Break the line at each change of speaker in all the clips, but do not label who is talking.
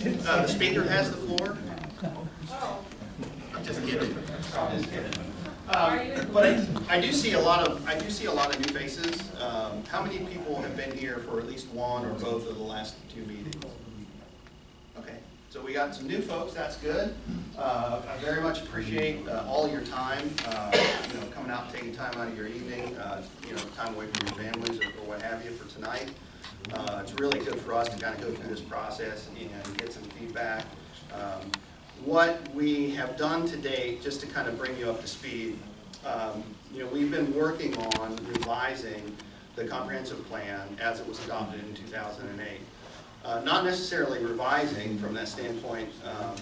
The speaker has the floor. I'm just kidding. I'm just kidding. But I do see a lot of new faces. How many people have been here for at least one or both of the last 2 meetings? Okay, so we got some new folks. That's good. I very much appreciate all your time. Coming out and taking time out of your evening. Time away from your families or what have you for tonight. It's really good for us to kind of go through this process and get some feedback. What we have done to date, just to kind of bring you up to speed, we've been working on revising the comprehensive plan as it was adopted in 2008. Not necessarily revising from that standpoint,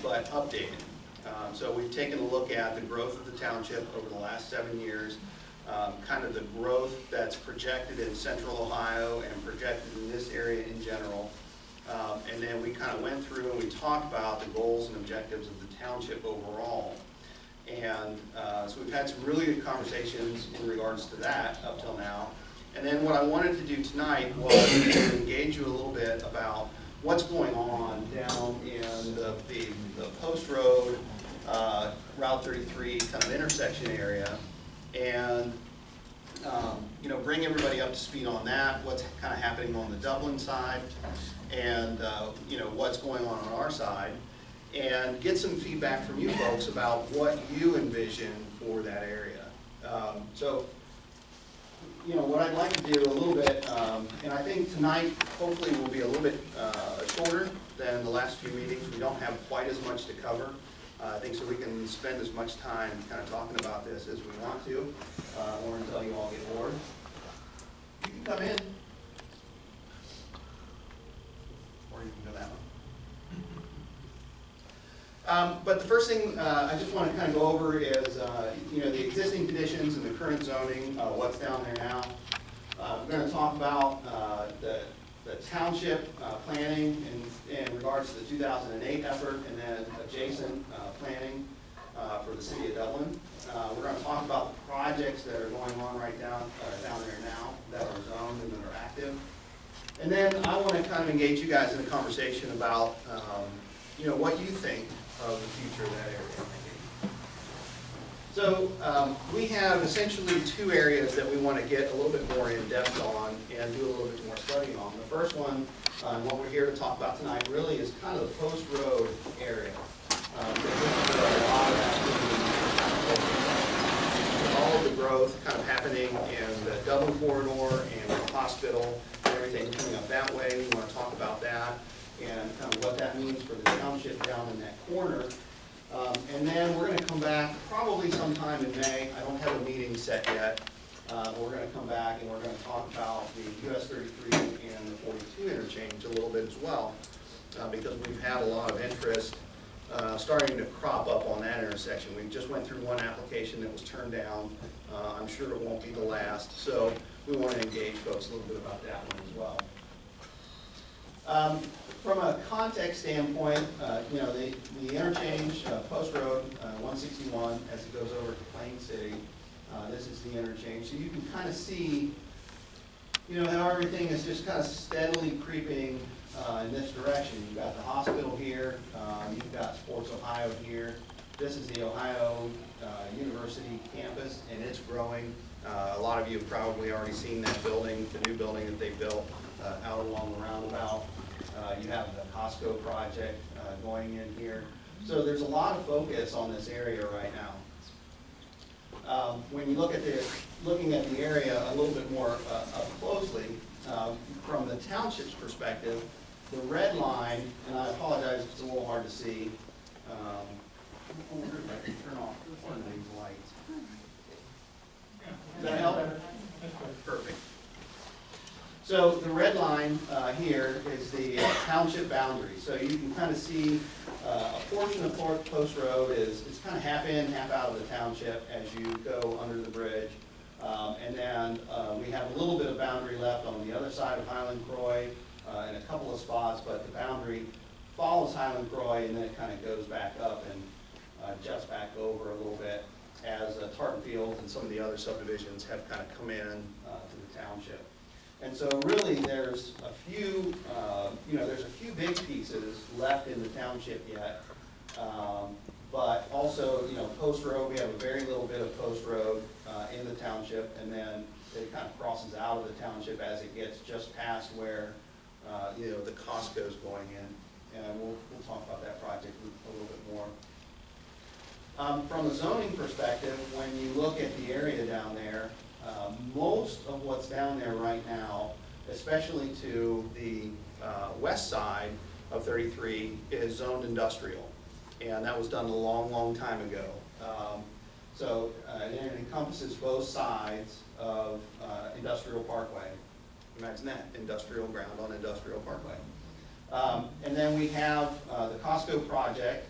but updating. So we've taken a look at the growth of the township over the last 7 years, kind of the growth that's projected in central Ohio and projected in this area in general. And then we kind of went through and we talked about the goals and objectives of the township overall. And so we've had some really good conversations in regards to that up till now. And then what I wanted to do tonight was to engage you a little bit about what's going on down in the Post Road, Route 33 kind of intersection area. And bring everybody up to speed on that, what's kind of happening on the Dublin side, and what's going on our side, and get some feedback from you folks about what you envision for that area. What I'd like to do a little bit, and I think tonight hopefully will be a little bit shorter than the last few meetings. We don't have quite as much to cover. I think so we can spend as much time kind of talking about this as we want to, or until you all get bored. You can come in, or you can go that way. But the first thing I just want to kind of go over is, the existing conditions and the current zoning, what's down there now. We're going to talk about the township planning in regards to the 2008 effort, and then adjacent planning for the city of Dublin. We're going to talk about the projects that are going on right down there now that are zoned and that are active. And then I want to kind of engage you guys in a conversation about what you think of the future of that area. So we have essentially 2 areas that we want to get a little bit more in depth on and do a little bit more studying on. The first one, what we're here to talk about tonight, really is kind of the Post Road area. All of the growth kind of happening in the Dublin corridor and the hospital and everything coming up that way. We want to talk about that and kind of what that means for the township down in that corner. And then we're going to come back probably sometime in May. I don't have a meeting set yet. We're going to come back and we're going to talk about the US 33 and the 42 interchange a little bit as well, because we've had a lot of interest starting to crop up on that intersection. We just went through one application that was turned down. I'm sure it won't be the last, so we want to engage folks a little bit about that one as well. From a context standpoint, the interchange, Post Road 161, as it goes over to Plain City, this is the interchange. So you can kind of see, how everything is just kind of steadily creeping in this direction. You've got the hospital here, you've got Sports Ohio here. This is the Ohio University campus, and it's growing. A lot of you have probably already seen that building, the new building that they built out along the roundabout. You have the Costco project going in here. So there's a lot of focus on this area right now. When you look at looking at the area a little bit more up closely, from the township's perspective, the red line, and I apologize if it's a little hard to see. I wonder if I can turn off one of these lights. Does that help? Perfect. So the red line here is the township boundary. So you can kind of see a portion of Post Road it's kind of half in, half out of the township as you go under the bridge. And then we have a little bit of boundary left on the other side of Highland Croy in a couple of spots, but the boundary follows Highland Croy and then it kind of goes back up and juts back over a little bit as Tartan Fields and some of the other subdivisions have kind of come in to the township. And so really there's a few, there's a few big pieces left in the township yet. But also, Post Road, we have a very little bit of Post Road in the township, and then it kind of crosses out of the township as it gets just past where, the Costco's going in. And we'll talk about that project a little bit more. From a zoning perspective, when you look at the area down there, most of what's down there right now, especially to the west side of 33, is zoned industrial. And that was done a long, long time ago. It encompasses both sides of Industrial Parkway. Imagine that, industrial ground on Industrial Parkway. And then we have the Costco project.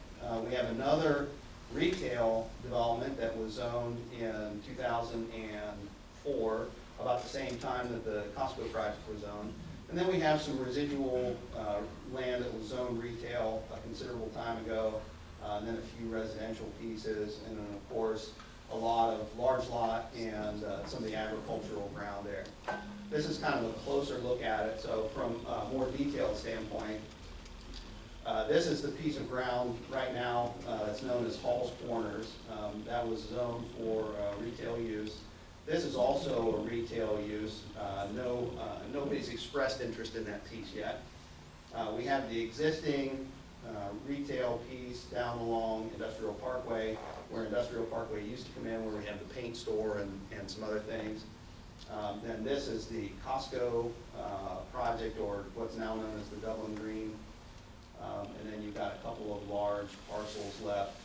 We have another retail development that was zoned in 2004, about the same time that the Costco project was zoned. And then we have some residual land that was zoned retail a considerable time ago, and then a few residential pieces, and then of course a lot of large lot and some of the agricultural ground there. This is kind of a closer look at it. So from a more detailed standpoint, this is the piece of ground right now that's known as Hall's Corners. That was zoned for retail use. This is also a retail use. Nobody's expressed interest in that piece yet. We have the existing retail piece down along Industrial Parkway, where Industrial Parkway used to come in, where we have the paint store and some other things. Then this is the Costco project, or what's now known as the Dublin Green. And then you've got a couple of large parcels left.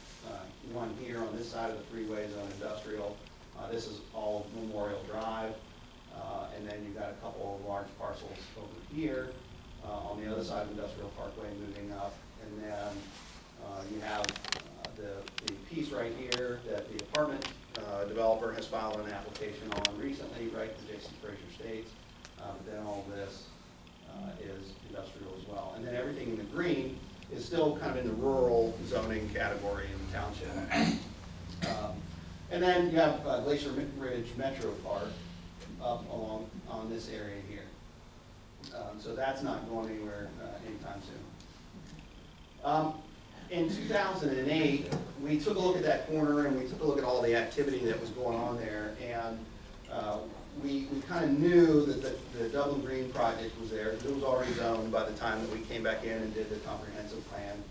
One here on this side of the freeway is on industrial. This is all Memorial Drive. And then you've got a couple of large parcels over here on the other side of Industrial Parkway moving up. And then you have the piece right here that the apartment developer has filed an application on recently, right adjacent to Fraser Estates. Then all this is industrial as well. And then everything in the green is still kind of in the rural zoning category in the township. And then you have Glacier Ridge Metro Park up along on this area here. So that's not going anywhere anytime soon. In 2008, we took a look at that corner and we took a look at all the activity that was going on there, and we kind of knew that the Dublin Green project was there. It was already zoned by the time that we came back in and did the comprehensive plan.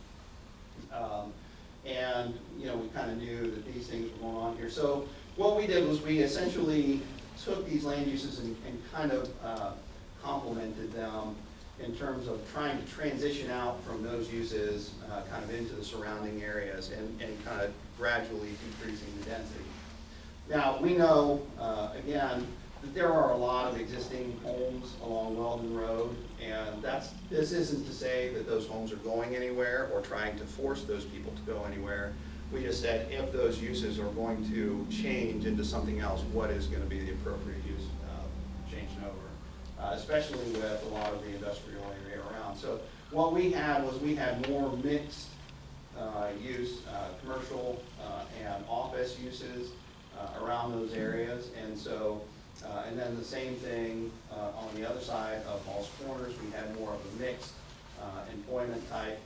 And we kind of knew that these things were going on here. So what we did was we essentially took these land uses and kind of complemented them in terms of trying to transition out from those uses kind of into the surrounding areas and kind of gradually decreasing the density. Now, we know, again, that there are a lot of existing homes along Weldon Road, and this isn't to say that those homes are going anywhere or trying to force those people to go anywhere. We just said if those uses are going to change into something else, what is going to be the appropriate use changing over, especially with a lot of the industrial area around. So what we had was we had more mixed use, commercial and office uses around those areas, and so and then the same thing on the other side of Hall's Corners, we had more of a mixed employment type,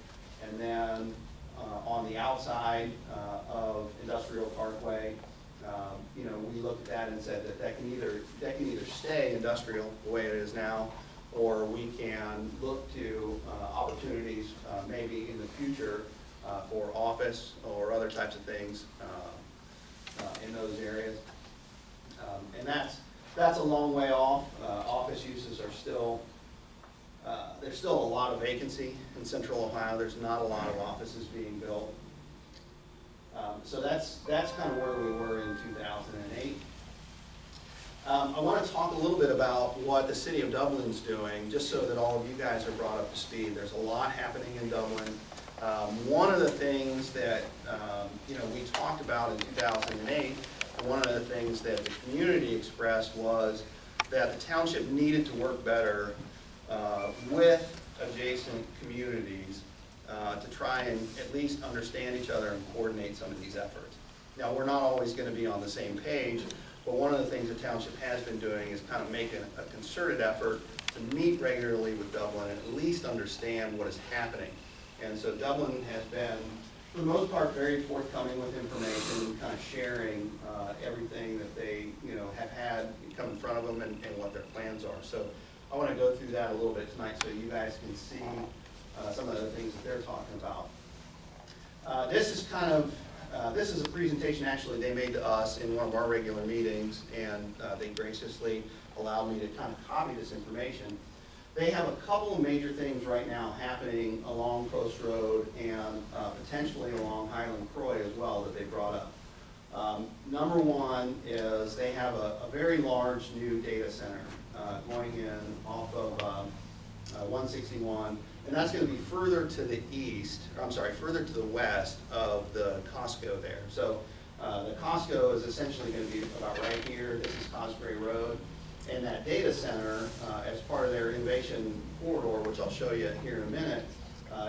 and then on the outside of Industrial Parkway, we looked at that and said that can either stay industrial the way it is now, or we can look to opportunities maybe in the future for office or other types of things in those areas. And that's a long way off. Office uses are still, there's still a lot of vacancy in Central Ohio. There's not a lot of offices being built. So that's kind of where we were in 2008. I want to talk a little bit about what the City of Dublin's doing, just so that all of you guys are brought up to speed. There's a lot happening in Dublin. One of the things that we talked about in 2008, and one of the things that the community expressed was that the township needed to work better with adjacent communities to try and at least understand each other and coordinate some of these efforts. Now, we're not always going to be on the same page, But one of the things the township has been doing is kind of making a concerted effort to meet regularly with Dublin and at least understand what is happening. And so Dublin has been, for the most part, very forthcoming with information, kind of sharing everything that they, have had come in front of them and what their plans are. So I want to go through that a little bit tonight so you guys can see some of the things that they're talking about. This is a presentation actually they made to us in one of our regular meetings, and they graciously allowed me to kind of copy this information. They have a couple of major things right now happening along Post Road and potentially along Highland Croy as well that they brought up. Number one is they have a very large new data center going in off of 161, and that's going to be further to the east, or I'm sorry, further to the west of the Costco there. So the Costco is essentially going to be about right here. This is Cosbury Road. And that data center, as part of their innovation corridor, which I'll show you here in a minute,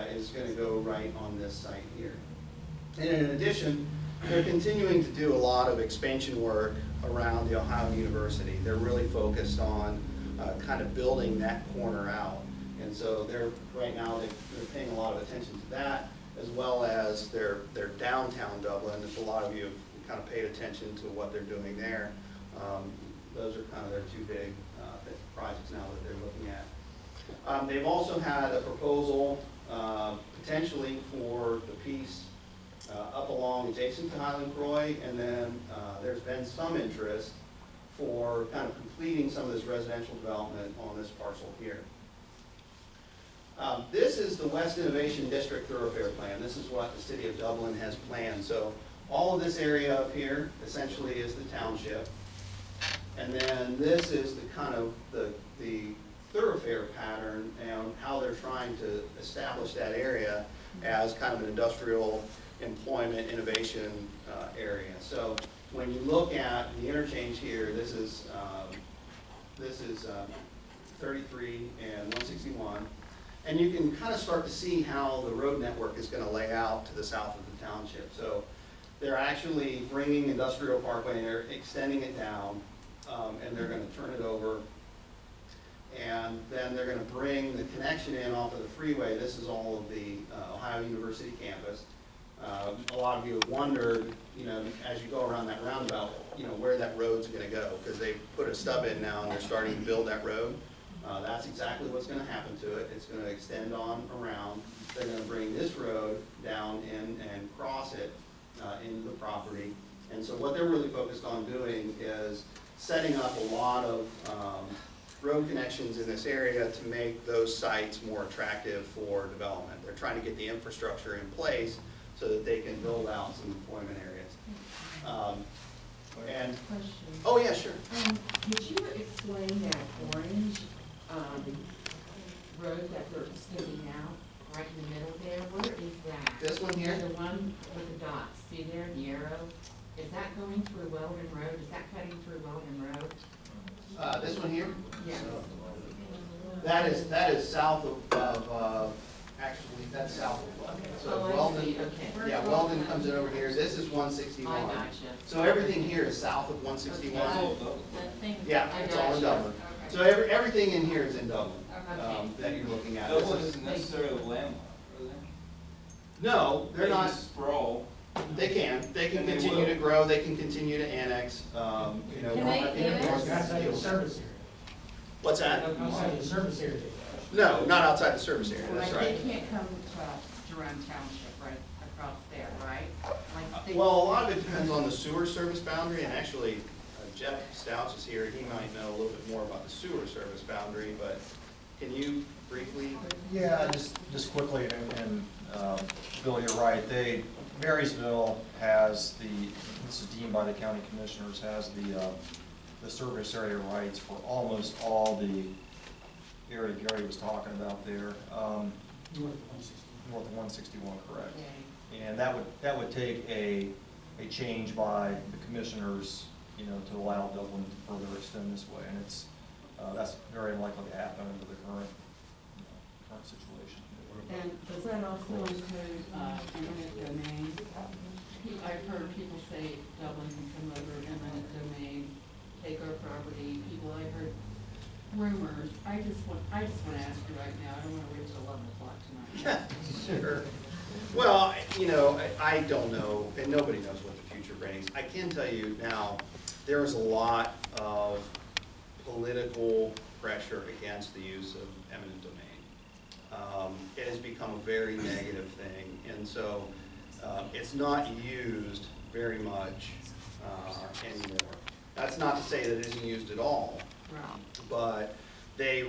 is going to go right on this site here. And in addition, they're continuing to do a lot of expansion work around the Ohio University. They're really focused on kind of building that corner out. And so right now they're paying a lot of attention to that, as well as their downtown Dublin. If a lot of you have kind of paid attention to what they're doing there. Those are kind of their two big projects now that they're looking at. They've also had a proposal potentially for the piece up along adjacent to Highland Croy, and then there's been some interest for kind of completing some of this residential development on this parcel here. This is the West Innovation District Thoroughfare Plan. This is what the City of Dublin has planned. So all of this area up here essentially is the township. And then this is the kind of the thoroughfare pattern and how they're trying to establish that area as kind of an industrial employment innovation area. So when you look at the interchange here, this is 33 and 161. And you can kind of start to see how the road network is going to lay out to the south of the township. So they're actually bringing Industrial Parkway and they're extending it down. And they're going to turn it over, and then they're going to bring the connection in off of the freeway. This is all of the Ohio University campus. A lot of you have wondered, as you go around that roundabout, where that road's going to go, because they put a stub in now and they're starting to build that road. That's exactly what's going to happen to it. It's going to extend on around. They're going to bring this road down in and cross it into the property. And so what they're really focused on doing is setting up a lot of road connections in this area to make those sites more attractive for development. They're trying to get the infrastructure in place so that they can build out some employment areas. Oh yeah, sure.
Could you explain that orange road that they're extending out right in the middle there? Where is that?
This one here?
The one with the dots. See there, the arrow? Is that going through Weldon Road? Is that cutting through Weldon Road?
This one here?
Yes.
That is south of actually, that's south of Weldon. So Weldon,
okay.
Yeah, Weldon comes in over here. This is 161.
I gotcha.
So everything here is south of 161.
Okay.
Yeah, it's all in Dublin. Okay. So everything in here is in Dublin that you're looking at.
Dublin isn't necessarily landlocked, are they?
No, they're not.
Sprawl.
They can continue to grow. They can continue to annex.
Can they annex? Outside the service area.
What's that?
Outside the service area.
No, not outside the service area. That's right.
They can't come to Jerome Township right across there, right?
Well, a lot of it depends on the sewer service boundary, and actually Jeff Stouch is here. He might know a little bit more about the sewer service boundary, but can you briefly?
Yeah, just quickly, and Bill, you're right. Marysville has this is deemed by the county commissioners, has the service area rights for almost all the area Gary was talking about there. North of 161, correct. Okay. And that would take a change by the commissioners, to allow Dublin to further extend this way, and that's very unlikely to happen under the current situation.
And does that also include eminent domain? I've heard people say Dublin can come over eminent domain take our property, people, I heard
Rumors, I just want to ask you right now, I don't want to wait till 11 o'clock tonight.
Sure. Well, you know, I don't know, and nobody knows what the future brings. I can tell you now, there is a lot of political pressure against the use of eminent domain. It has become a very negative thing, and so it's not used very much anymore. That's not to say that it isn't used at all, but they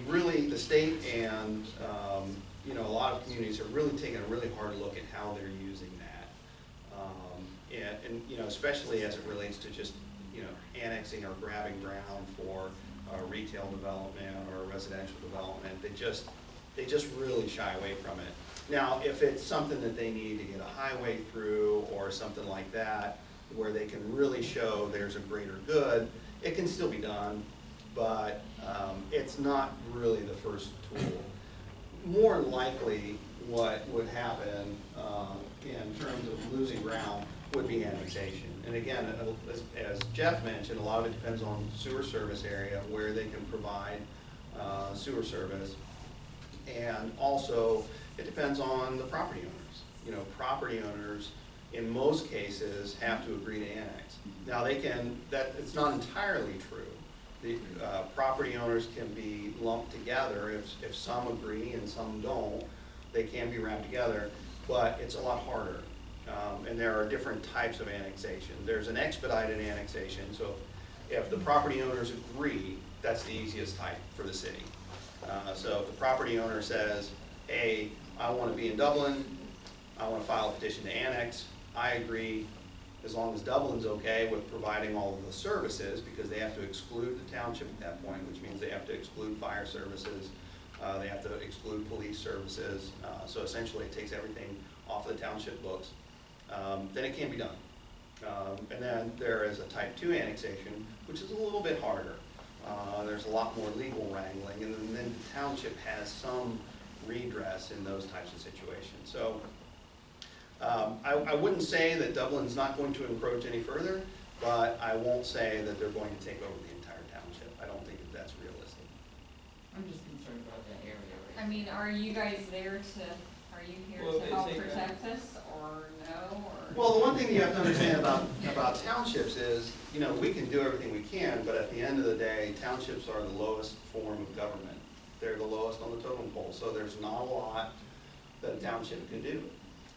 really, the state and you know, a lot of communities are really taking a really hard look at how they're using that, and you know, especially as it relates to just, you know, annexing or grabbing ground for retail development or residential development. They just really shy away from it. Now, if it's something that they need to get a highway through or something like that, where they can really show there's a greater good, it can still be done, but it's not really the first tool. More likely, what would happen in terms of losing ground would be annexation. And again, as Jeff mentioned, a lot of it depends on sewer service area, where they can provide sewer service. And also, it depends on the property owners. You know, property owners, in most cases, have to agree to annex. Now, they can, it's not entirely true. The property owners can be lumped together. If some agree and some don't, they can be wrapped together, but it's a lot harder. And there are different types of annexation. There's an expedited annexation, so if the property owners agree, that's the easiest type for the city. So if the property owner says, hey, I want to be in Dublin, I want to file a petition to annex, I agree, as long as Dublin's okay with providing all of the services, because they have to exclude the township at that point, which means they have to exclude fire services, they have to exclude police services, so essentially it takes everything off the township books, then it can be done. And then there is a type 2 annexation, which is a little bit harder. There's a lot more legal wrangling, and then the township has some redress in those types of situations. So I wouldn't say that Dublin's not going to encroach any further, but I won't say that they're going to take over the entire township. I don't think that that's realistic.
I'm just concerned about that area right
I mean, are you guys there to, are you here
Well,
to
they
help
say
protect us, or no, or?
Well, the one thing you have to understand about townships is, you know, we can do everything we can, but at the end of the day, townships are the lowest form of government. They're the lowest on the totem pole, so there's not a lot that a township can do.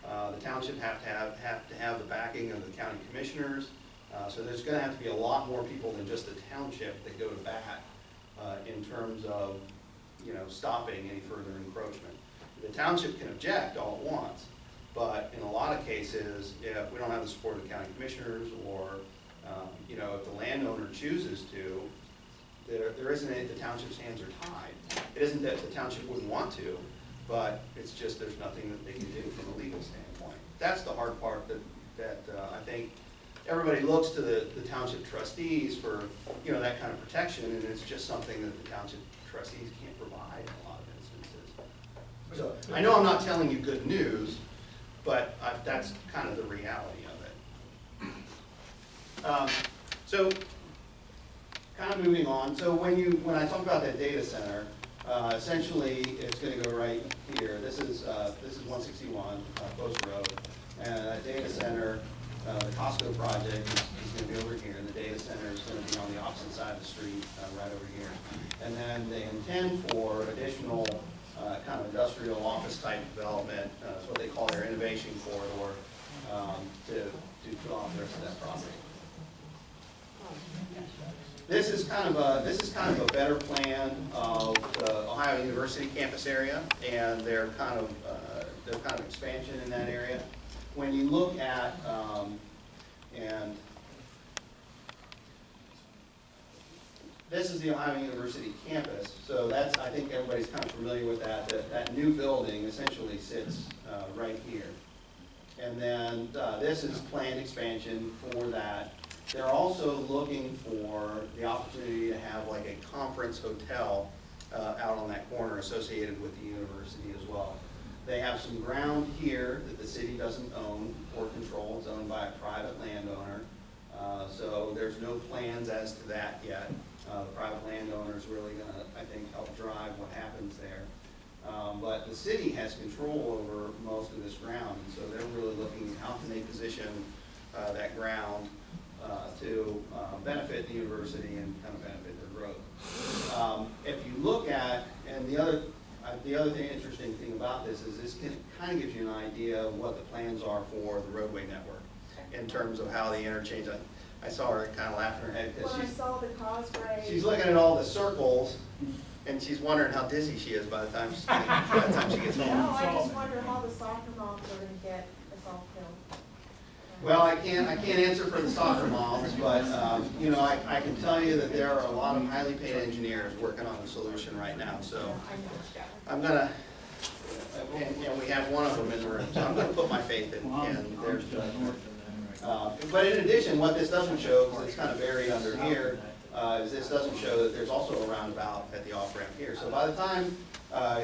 The township have to have the backing of the county commissioners, so there's going to have to be a lot more people than just the township that go to bat in terms of, you know, stopping any further encroachment. The township can object all at once, but in a lot of cases, if we don't have the support of the county commissioners, or you know, if the landowner chooses to, there isn't any, the township's hands are tied. It isn't that the township wouldn't want to, but it's just there's nothing that they can do from a legal standpoint. That's the hard part that I think everybody looks to the township trustees for, you know, that kind of protection, and it's just something that the township trustees can't provide in a lot of instances. So I know I'm not telling you good news, but that's kind of the reality of it. So kind of moving on. So when I talk about that data center, essentially it's going to go right here. This is 161 Post Road, and that data center, the Costco project is going to be over here, and the data center is going to be on the opposite side of the street, right over here. And then they intend for additional kind of industrial office type development. That's what they call their innovation corridor, to put on the rest of that property. This is kind of a better plan of the Ohio University campus area and their kind of expansion in that area. When you look at and this is the Ohio University campus, so that's, I think everybody's kind of familiar with that. That new building essentially sits right here. And then this is planned expansion for that. They're also looking for the opportunity to have like a conference hotel out on that corner associated with the university as well. They have some ground here that the city doesn't own or control. It's owned by a private landowner. So there's no plans as to that yet. The private landowner is really gonna, I think, help drive what happens there. But the city has control over most of this ground, and so they're really looking at how can they position that ground to benefit the university and kind of benefit their growth. If you look at, and the other interesting thing about this is this kind of gives you an idea of what the plans are for the roadway network in terms of how the interchange. I saw her kind of laughing her head because
When I saw the causeway.
she's looking at all the circles and she's wondering how dizzy she is by the time she gets home.
No, I just wonder how the soccer moms are gonna get us all killed.
Well, I can't answer for the soccer moms, but, you know, I can tell you that there are a lot of highly paid engineers working on the solution right now, so I'm gonna, and we have one of them in the room, so I'm gonna put my faith in their judgment. But in addition, what this doesn't show, because it's kind of buried under here, is this doesn't show that there's also a roundabout at the off-ramp here. So by the time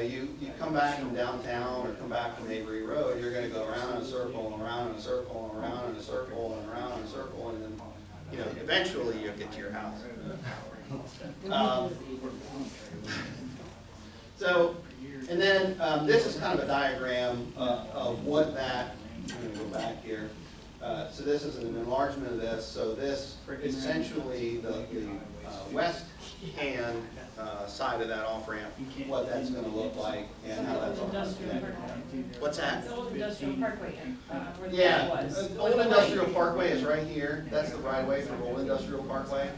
you come back from downtown or come back from Avery Road, you're going to go around in a circle and around in a circle and around in a circle and around in a circle, and then, you know, eventually you'll get to your house. So, and then this is kind of a diagram of what that, I'm going to go back here. So this is an enlargement of this. So this essentially the west hand side of that off ramp, what that's going to look like and how that's all connected. What's that?
The old industrial parkway, where the
Yeah,
plant was.
the Old Industrial Parkway is right here. That's the right of way for Old Industrial Parkway.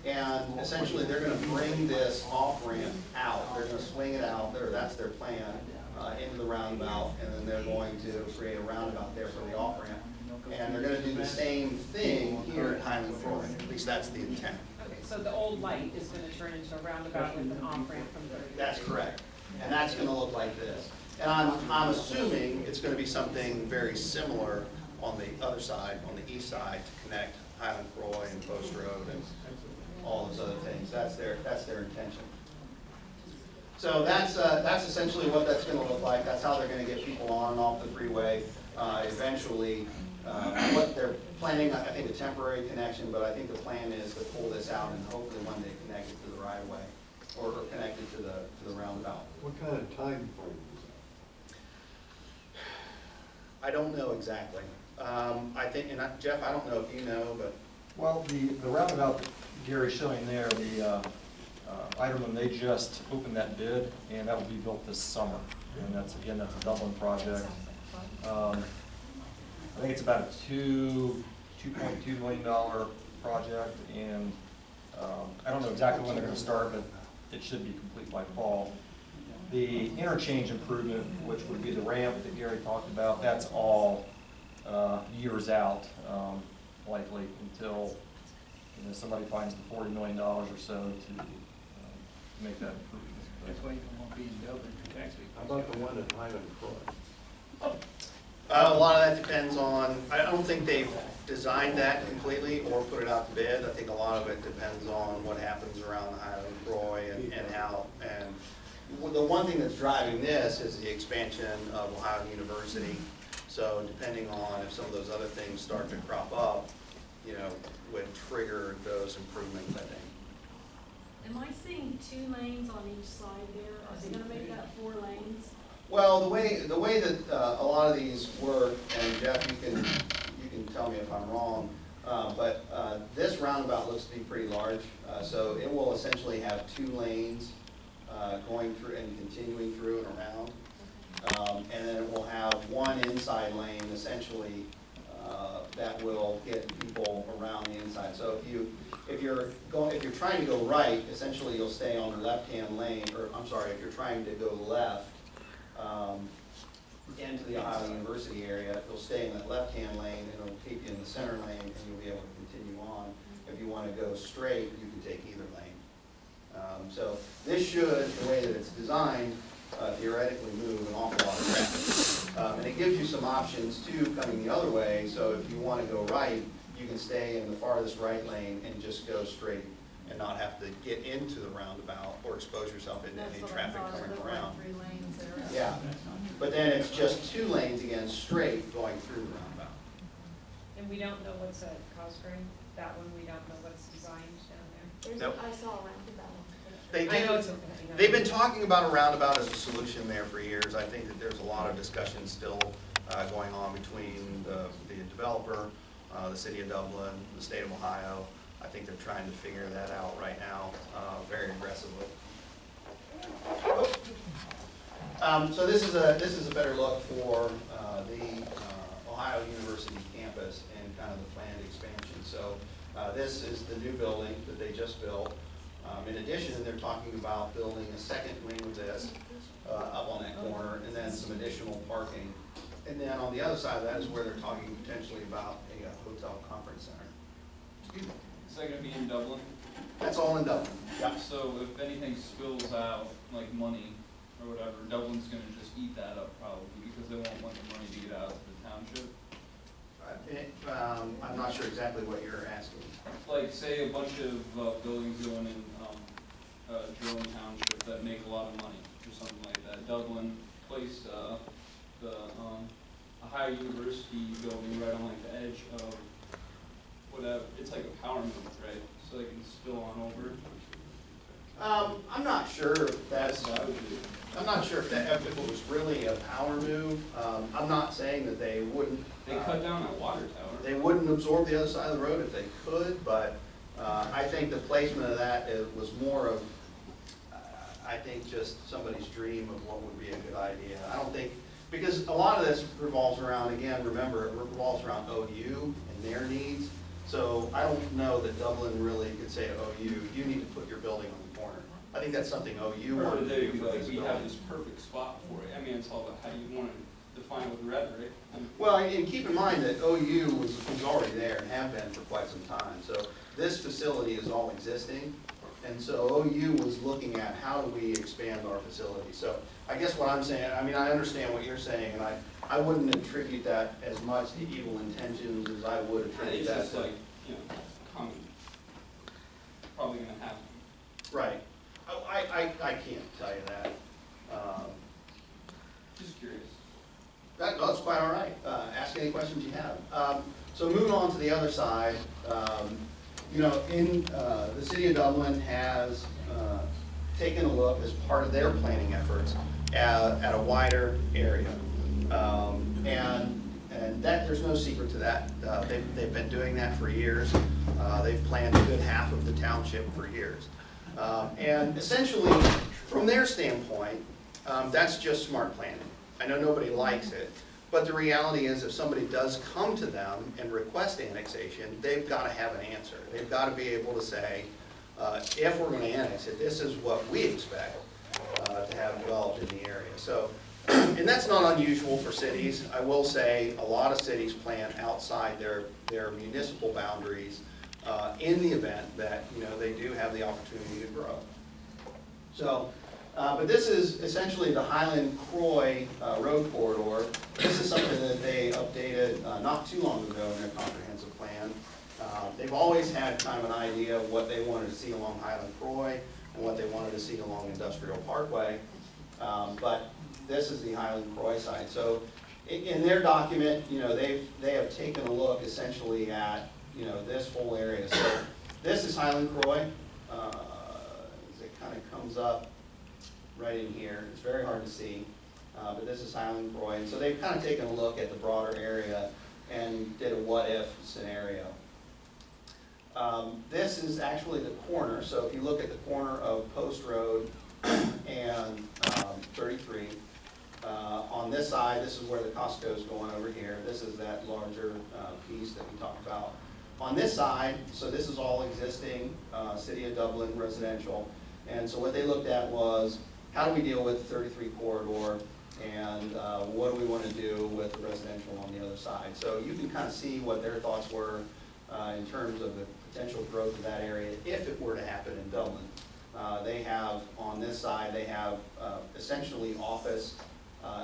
And essentially they're going to bring this off ramp out. They're going to swing it out there. That's their plan into the roundabout, and then they're going to create a roundabout there for the off ramp. And they're going to do the same thing here at Highland Croy. At least that's the intent.
Okay, so the old light is gonna turn into a roundabout with an off-ramp from there.
That's correct. And that's going to look like this. And I'm assuming it's going to be something very similar on the other side, on the east side, to connect Highland Croy and Post Road and all those other things. That's their intention. So that's essentially what that's going to look like. That's how they're going to get people on and off the freeway. Eventually, what they're planning, I think a temporary connection, but I think the plan is to pull this out and hopefully one day connect it to the right of way or connect it to the roundabout.
What kind of time frame is that?
I don't know exactly. I think, and Jeff, I don't know if you know, but
Well, the roundabout that Gary's showing there, the Iderman, they just opened that bid, and that will be built this summer. And that's a Dublin project. I think it's about a $2.2 million project, and I don't know exactly when they're going to start, but it should be complete by fall. The interchange improvement, which would be the ramp that Gary talked about, that's all years out, likely until somebody finds the $40 million or so to make that improvement.
That's why you don't want to be in Dublin for tax week.
How about the one at Highland Croy?
a lot of that depends on, I don't think they've designed that completely or put it out to bid. I think a lot of it depends on what happens around the Highland Croy and how, and the one thing that's driving this is the expansion of Ohio University. So depending on if some of those other things start to crop up, you know, would trigger those improvements, I think.
Am I seeing 2 lanes on each side there? Are they gonna make that 4 lanes?
Well, the way that a lot of these work, and Jeff, you can tell me if I'm wrong, but this roundabout looks to be pretty large, so it will essentially have 2 lanes going through and continuing through and around, and then it will have 1 inside lane essentially that will get people around the inside. So if you're trying to go right, essentially you'll stay on the left-hand lane, or I'm sorry, if you're trying to go left into the Ohio University area, you'll stay in that left-hand lane, and it'll keep you in the center lane, and you'll be able to continue on. If you want to go straight, you can take either lane. So this should, the way that it's designed, theoretically move an awful lot of traffic. And it gives you some options too coming the other way, so if you want to go right, you can stay in the farthest right lane and just go straight and not have to get into the roundabout or expose yourself into any traffic coming around.
3 lanes there.
Yeah, but then it's just 2 lanes again, straight going through the roundabout.
And we don't know what's at Cosgrave? that one, we don't know what's designed down there.
Nope.
I saw a roundabout.
They
I know
do,
it's okay. I know.
they've been talking about a roundabout as a solution there for years. I think that there's a lot of discussion still going on between the developer, the city of Dublin, the state of Ohio. I think they're trying to figure that out right now, very aggressively. So this is a better look for the Ohio University campus and kind of the planned expansion. So this is the new building that they just built. In addition, they're talking about building a second wing of this up on that corner, and then some additional parking. And then on the other side of that is where they're talking potentially about a hotel conference center. Excuse me.
Is that gonna be in Dublin?
That's all in Dublin. Yep.
So if anything spills out, like money or whatever, Dublin's gonna just eat that up probably, because they won't want the money to get out to the township.
I'm not sure exactly what you're asking.
Like, say a bunch of buildings going in Jerome Township that make a lot of money or something like that. Dublin placed the Ohio University building right on like the edge of whatever. It's like a power move, right? So they can spill on over.
I'm not sure if
That's
that's,
what I would do.
I'm not sure if it was really a power move. I'm not saying that they wouldn't.
They cut down that water tower.
They wouldn't absorb the other side of the road if they could, but I think the placement of that was more of, I think, just somebody's dream of what would be a good idea. I don't think, because a lot of this revolves around, again, remember, it revolves around OU and their needs. So I don't know that Dublin really could say to OU, you need to put your building on the corner. I think that's something OU
Or
wanted
they
to
would
do
be
for
like,
this
we have
building.
this perfect spot for it. I mean, it's all about how you want to define it with rhetoric.
Well, and keep in mind that OU was already there and have been for quite some time. So this facility is all existing. And so OU was looking at how do we expand our facility. So I guess what I'm saying, I mean, I understand what you're saying, and I wouldn't attribute that as much to evil intentions as I would attribute
It's
that
just
to.
like, you know, coming. Probably gonna happen.
Right. I can't tell you that.
Just curious.
That's quite all right. Ask any questions you have. So moving on to the other side, you know, in the city of Dublin has taken a look as part of their planning efforts at a wider area, and that there's no secret to that. They've been doing that for years. They've planned a good half of the township for years, and essentially, from their standpoint, that's just smart planning. I know nobody likes it, but the reality is if somebody does come to them and request annexation, they've got to have an answer. They've got to be able to say, if we're going to annex it, this is what we expect to have developed in the area. So, and that's not unusual for cities. I will say a lot of cities plan outside their municipal boundaries in the event that, you know, they do have the opportunity to grow. So, but this is essentially the Highland-Croy road corridor. This is something that they updated not too long ago in their comprehensive plan. They've always had kind of an idea of what they wanted to see along Highland-Croy and what they wanted to see along Industrial Parkway. But this is the Highland-Croy side. So in their document, you know, they have taken a look essentially at, you know, this whole area. So this is Highland-Croy. As it kind of comes up right in here. It's very hard to see, but this is Highland-Croy. And so they've kind of taken a look at the broader area and did a what-if scenario. This is actually the corner. So if you look at the corner of Post Road and 33, on this side, this is where the Costco is going over here. This is that larger piece that we talked about. On this side, so this is all existing City of Dublin residential. And so what they looked at was, how do we deal with the 33 corridor, and what do we want to do with the residential on the other side? So you can kind of see what their thoughts were in terms of the potential growth of that area if it were to happen in Dublin. They have, on this side, they have essentially office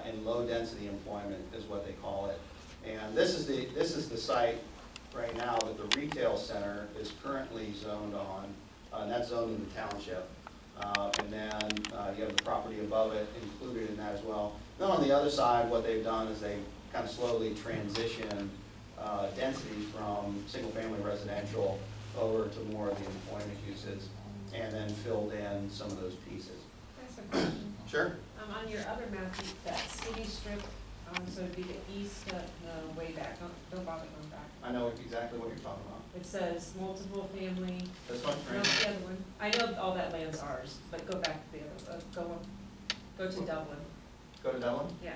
and low-density employment is what they call it. And this is the site right now that the retail center is currently zoned on, and that's zoned in the township. And then you have the property above it included in that as well. Then on the other side, what they've done is they've kind of slowly transitioned density from single-family residential over to more of the employment uses, and then filled in some of those pieces.
That's a question.
Sure.
On your other map, that city strip, so it'd be the east, no, way back, don't bother going back.
I know exactly what you're talking about.
It says multiple family,
This one,
no,
right?
the other one. I know all that land's ours, but go back to the other, go to Dublin.
Go to that one.
Yeah,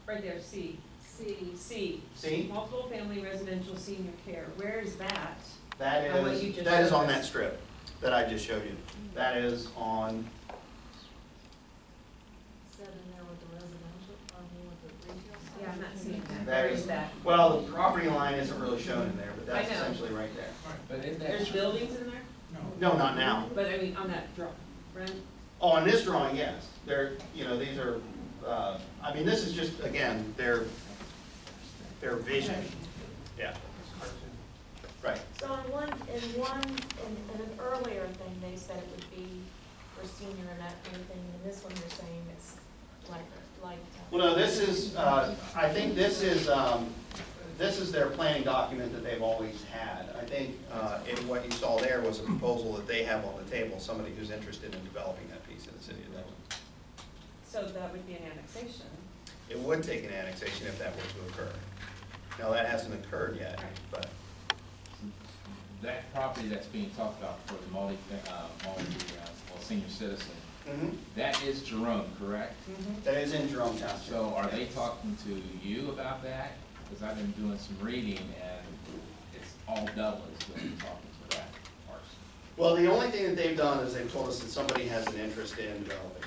right there, C. C.
See?
Multiple family residential senior care. Where is that?
That
On what you just
is
showed
on
us.
that strip that I just showed you. That is on,
Said in there with the residential, with the retail side.
Yeah, I'm not seeing that.
That
Where
is-
is that?
well, the property line isn't really shown in there, but that's
I know.
essentially right there.
But isn't that
There's buildings in there?
No, not now.
But I mean, on that draw, right?
Oh, on this drawing, yes. They're, these are, I mean, this is just, again, their vision. Yeah. Right.
So in an earlier thing, they said it would be for senior and that kind of thing, and this one you're saying it's like.
Well, no, this is, I think this is their planning document that they've always had. I think in what you saw there was a proposal that they have on the table, somebody who's interested in developing that piece of the city of Dublin.
So that would be an annexation.
It would take an annexation if that were to occur. Now, that hasn't occurred yet, but
that property that's being talked about for the senior citizen, that is Jerome, correct?
that is in Jerome Township.
So are they talking to you about that? Because I've been doing some reading and it's all Dublin's been talking to that parcel.
Well, the only thing that they've done is they've told us that somebody has an interest in developing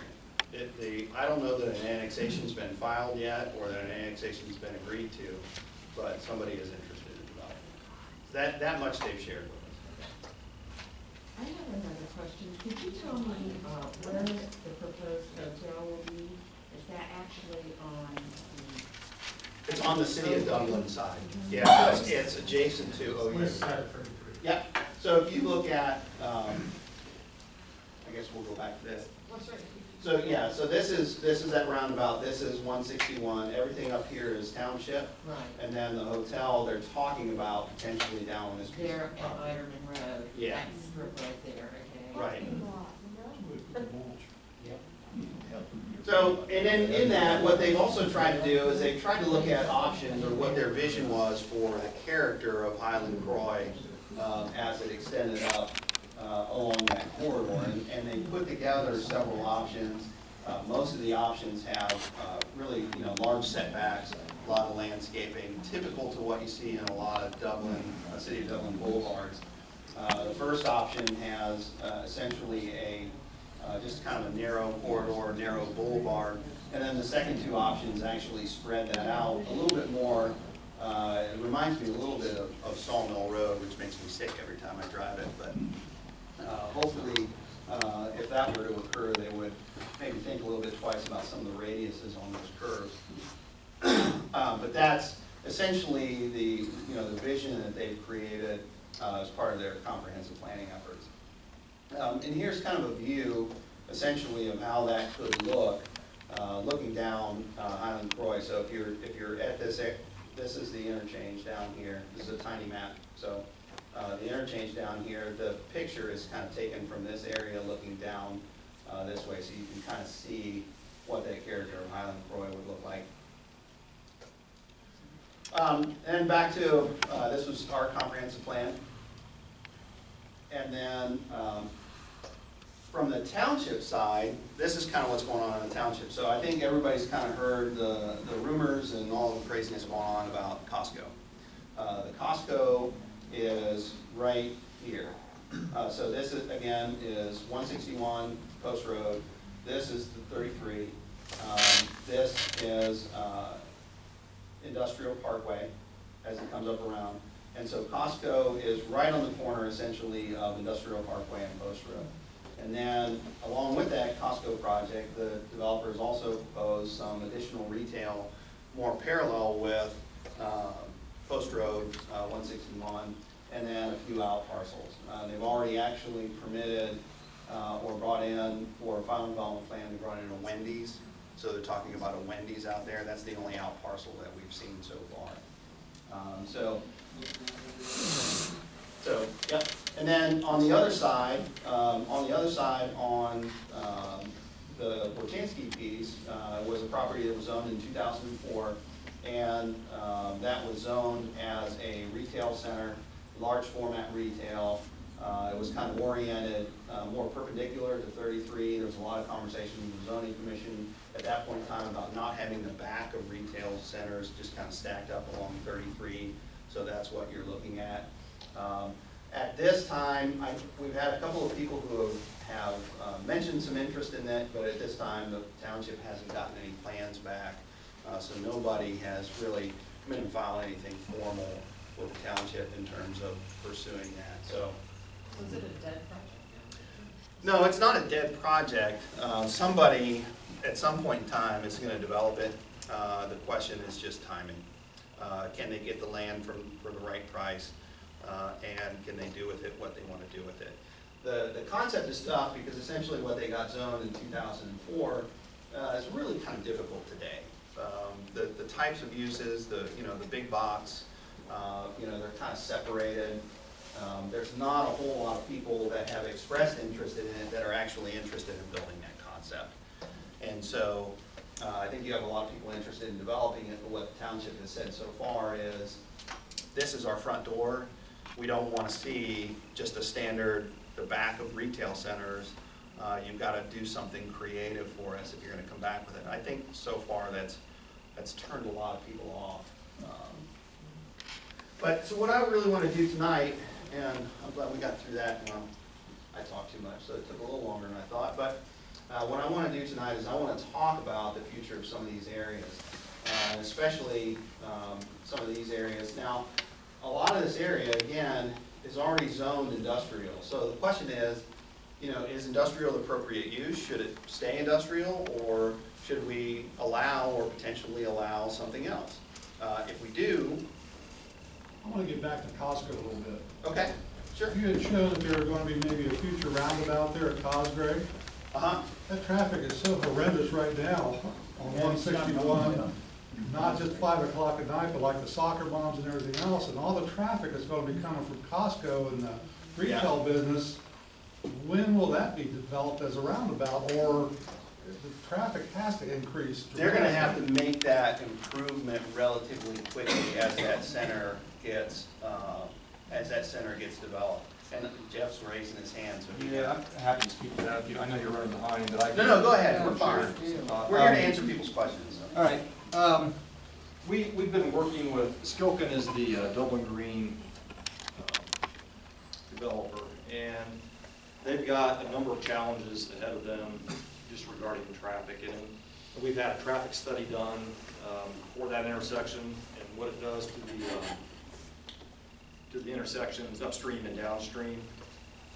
it. I don't know that an annexation's been filed yet or that an annexation's been agreed to, but somebody is interested in developing it. That much they've shared with us.
I have another question. Could you tell me where the proposed hotel will be? Is that actually on the?
It's on the city of Dublin side. Yeah, it's adjacent to OU. Yeah, so if you look at, I guess we'll go back to this. So, yeah, so this is that roundabout, this is 161, everything up here is township.
Right.
And then the hotel, they're talking about potentially down on this piece
There
of
at
property.
Ironman Road.
Yeah.
That strip right there, okay?
Right.
But
So, and then in that, what they've also tried to do is they've tried to look at options or what their vision was for the character of Highland Croy as it extended up along that corridor. And they put together several options. Most of the options have really, large setbacks, a lot of landscaping, typical to what you see in a lot of Dublin, City of Dublin boulevards. The first option has essentially just kind of a narrow corridor, narrow boulevard. And then the second two options actually spread that out a little bit more. It reminds me a little bit of Sawmill Road, which makes me sick every time I drive it. But hopefully, if that were to occur, they would maybe think a little bit twice about some of the radiuses on those curves. But that's essentially the vision that they've created as part of their comprehensive planning efforts. And here's kind of a view, essentially, of how that could look, looking down Highland Croy. So if you're at this is the interchange down here. This is a tiny map. So the interchange down here, the picture is kind of taken from this area, looking down this way, so you can kind of see what that character of Highland Croy would look like. And back to this was our comprehensive plan. And then from the township side, this is kind of what's going on in the township. So I think everybody's kind of heard the rumors and all the craziness going on about Costco. The Costco is right here. So this is, again, is 161 Post Road. This is the 33. This is Industrial Parkway as it comes up around. And so Costco is right on the corner, essentially, of Industrial Parkway and Post Road. And then, along with that Costco project, the developers also proposed some additional retail, more parallel with Post Road 161, and then a few out parcels. They've already actually permitted or brought in, for a final development plan, they brought in a Wendy's. So they're talking about a Wendy's out there. That's the only out parcel that we've seen so far. So So, yep. And then on the other side, the Borchansky piece was a property that was owned in 2004, and that was zoned as a retail center, large format retail. It was kind of oriented more perpendicular to 33. There was a lot of conversation with the zoning commission at that point in time about not having the back of retail centers just kind of stacked up along 33. So that's what you're looking at. At this time, we've had a couple of people who have mentioned some interest in that, but at this time the township hasn't gotten any plans back. So nobody has really come in and filed anything formal with the township in terms of pursuing that. So.
Was it a dead project?
No, it's not a dead project. Somebody at some point in time is going to develop it. The question is just timing. Can they get the land for the right price? And can they do with it what they want to do with it? The concept is tough because essentially what they got zoned in 2004 is really kind of difficult today. The types of uses, the big box, they're kind of separated. There's not a whole lot of people that have expressed interest in it that are actually interested in building that concept. And so I think you have a lot of people interested in developing it, but what the township has said so far is, this is our front door. We don't want to see just a standard, the back of retail centers. You've got to do something creative for us if you're going to come back with it. And I think so far that's turned a lot of people off. But so what I really want to do tonight, and I'm glad we got through that. I talked too much, so it took a little longer than I thought. But what I want to do tonight is I want to talk about the future of some of these areas, especially some of these areas. Now, a lot of this area, again, is already zoned industrial. So the question is industrial the appropriate use? Should it stay industrial, or should we allow or potentially allow something else? If we do,
I want to get back to Costco a little bit.
okay, sure.
You had shown that there were going to be maybe a future roundabout there at Cosgrave. That traffic is so horrendous right now on 161, not just 5 o'clock at night, but like the soccer moms and everything else, and all the traffic that's going to be coming from Costco and the retail business. When will that be developed as a roundabout, or the traffic has to increase?
They're going to have to make that improvement relatively quickly as that center gets developed. And Jeff's raising his hand, so
Yeah, I'm happy to speak to that. I know you're running behind, but I can.
No, go ahead. We're fine. We're here to answer people's questions.
All right. We've been working with, Skilkin is the Dublin Green developer, and they've got a number of challenges ahead of them just regarding the traffic. And we've had a traffic study done for that intersection and what it does to the intersections upstream and downstream.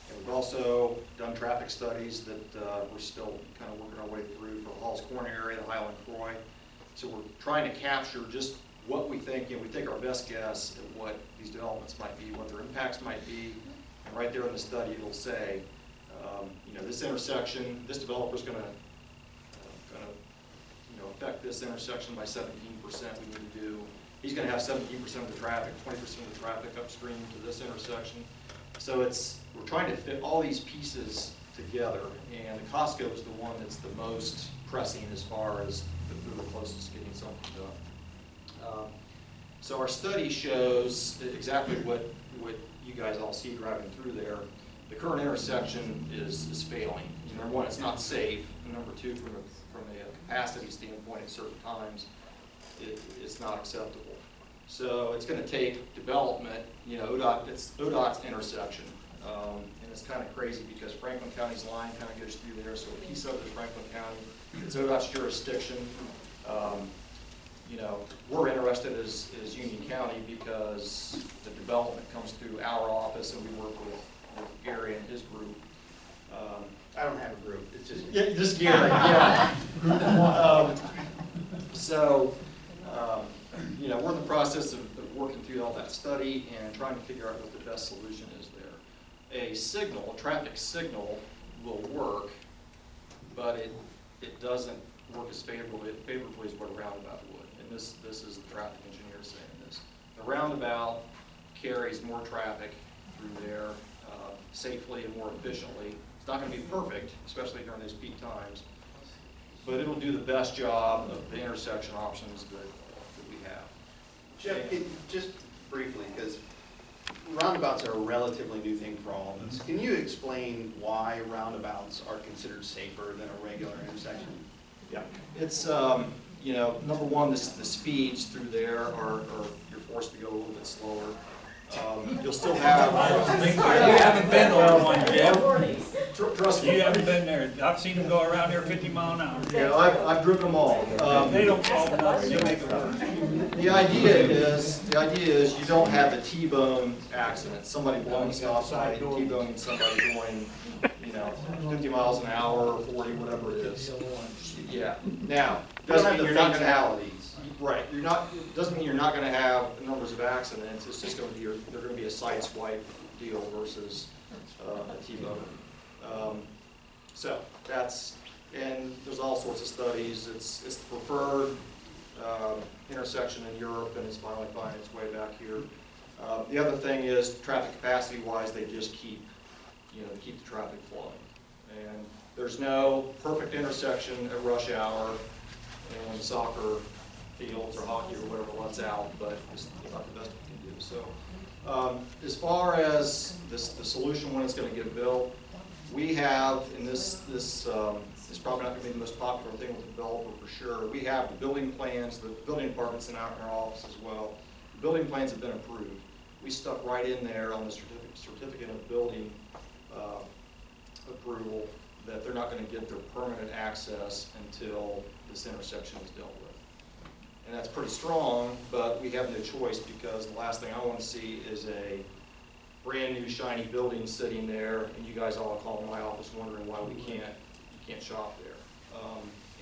And we've also done traffic studies that we're still kind of working our way through for the Halls Corner area, the Highland Croy. So we're trying to capture just what we think, we take our best guess at what these developments might be, what their impacts might be. And right there in the study, it'll say, this intersection, this developer's going to affect this intersection by 17%. We need to do. He's going to have 17% of the traffic, 20% of the traffic upstream to this intersection. So we're trying to fit all these pieces together, and the Costco is the one that's the most pressing as far as the closest to getting something done. So our study shows exactly what you guys all see driving through there. The current intersection is failing. Number one, it's not safe. And number two, from a capacity standpoint at certain times, it's not acceptable. So it's going to take development, it's ODOT's intersection. And it's kind of crazy because Franklin County's line kind of goes through there, so a piece of it is Franklin County. It's ODOT's jurisdiction. We're interested as Union County because the development comes through our office, and we work with Gary and his group.
I don't have a group. It's just
just Gary. Yeah. We're in the process of working through all that study and trying to figure out what the best solution is there. A traffic signal will work, but it doesn't work as favorably as what a roundabout would. And this is the traffic engineer saying this. The roundabout carries more traffic through there safely and more efficiently. It's not going to be perfect, especially during those peak times, but it'll do the best job of the intersection options that we have.
Jeff, just briefly, because roundabouts are a relatively new thing for all of us. Can you explain why roundabouts are considered safer than a regular intersection?
Yeah, it's, you know, number one, the speeds through there are you're forced to go a little bit slower. You'll still have.
You haven't been on one, Jeff.
Trust me.
You haven't been there. I've seen them go around there 50 miles an hour.
Yeah, I've driven them all.
They don't fall enough.
They make it worse. The idea is you don't have the T-bone accident. Somebody blowing a stop sign, T-boning somebody going, you know, 50 miles an hour or 40, whatever it is. Yeah. Now, doesn't mean you're not going to have. Right. You're not. Doesn't mean you're not going to have numbers of accidents. It's just going to be they're going to be a side swipe deal versus a T-bone. So that's, and there's all sorts of studies. It's the preferred intersection in Europe, and it's finally finding its way back here. The other thing is traffic capacity-wise, they just keep, you know, they keep the traffic flowing. And there's no perfect intersection at rush hour and soccer fields or hockey or whatever lets out, but it's not the best we can do. So as far as the solution when it's going to get built, we have, and this is probably not going to be the most popular thing with the developer for sure, we have the building plans, the building department's in our office as well. The building plans have been approved. We stuck right in there on the certificate of building approval that they're not going to get their permanent access until this intersection is dealt with. And that's pretty strong, but we have no choice because the last thing I want to see is a brand new shiny building sitting there and you guys all call my office wondering why you can't shop there.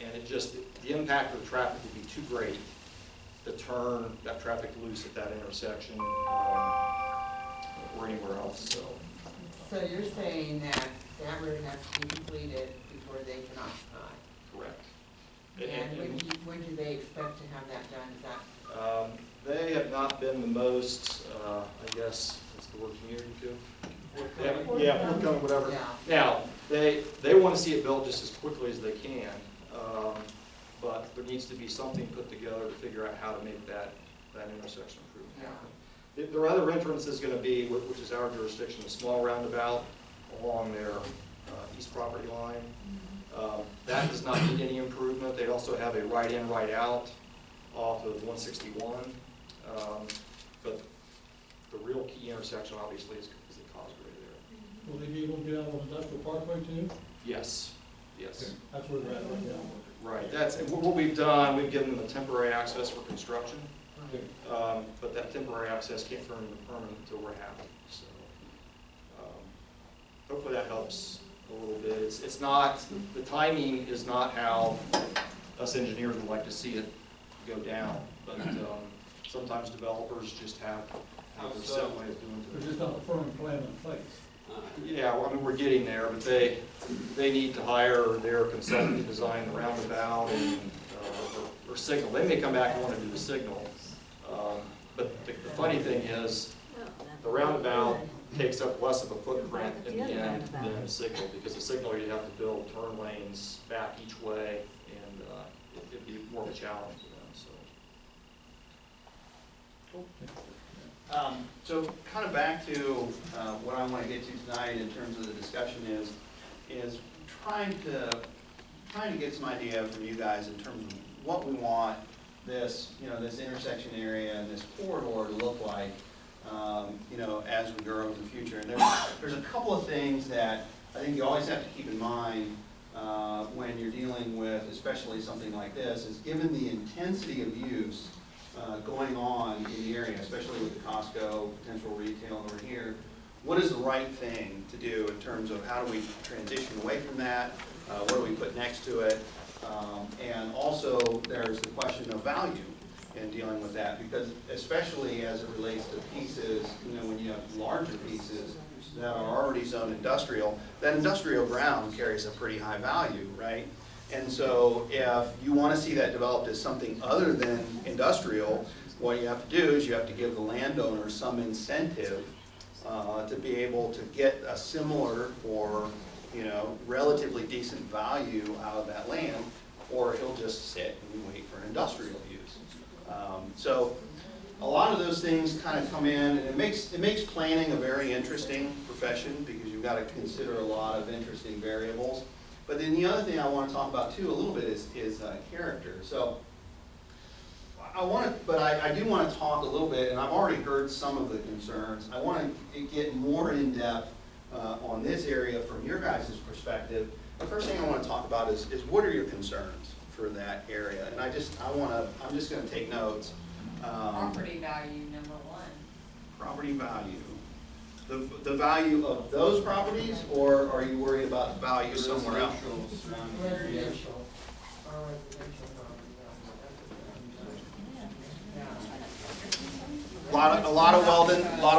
And it just, the impact of the traffic would be too great to turn that traffic loose at that intersection or anywhere else.
So you're saying that that road has to be completed before they can occupy?
Correct.
And when do they expect to have that done? Is that?
They have not been the most, I guess, what's the word, communicative? Yeah, forthcoming, whatever.
Yeah.
Now, they want to see it built just as quickly as they can, but there needs to be something put together to figure out how to make that intersection improvement happen. There are other entrances going to be, which is our jurisdiction, a small roundabout along their east property line. That does not need any improvement. They also have a right in, right out off of 161. But the real key intersection obviously is the causeway there.
Will they be able to get out on Industrial Parkway too?
Yes, yes.
That's where they're at right now.
Right, that's, and what we've done, we've given them a temporary access for construction, but that temporary access can't turn into permanent until we're happy. So hopefully that helps a little bit. It's not, the timing is not how us engineers would like to see it go down, but sometimes developers just have their set way of doing
There's
it.
just not a firm plan in place.
Yeah, well, I mean, we're getting there, but they need to hire their consultant to design the roundabout and or signal. They may come back and want to do the signal, but the funny thing is, the roundabout takes up less of a footprint in the end than a signal, because the signal you have to build turn lanes back each way, and it'd be more of a challenge for them. So.
So kind of back to what I want to get to tonight in terms of the discussion is trying to get some idea from you guys in terms of what we want this, this intersection area and this corridor to look like, as we grow in the future. And there's a couple of things that I think you always have to keep in mind when you're dealing with, especially something like this, is given the intensity of use going on in the area, especially with the Costco potential retail over here, what is the right thing to do in terms of how do we transition away from that? What do we put next to it? And also there's the question of value in dealing with that, because especially as it relates to pieces, when you have larger pieces that are already zoned industrial, that industrial ground carries a pretty high value, right? And so if you want to see that developed as something other than industrial, what you have to do is you have to give the landowner some incentive to be able to get a similar or, you know, relatively decent value out of that land, or he'll just sit and wait for industrial use. So a lot of those things kind of come in, and it makes planning a very interesting profession because you've got to consider a lot of interesting variables. But then the other thing I want to talk about too a little bit is character. So I do want to talk a little bit, and I've already heard some of the concerns. I want to get more in depth on this area from your guys' perspective. The first thing I want to talk about is what are your concerns for that area? And I'm just going to take notes.
Property value, number one.
Property value. The value of those properties, or are you worried about value somewhere else?
Residential.
A lot of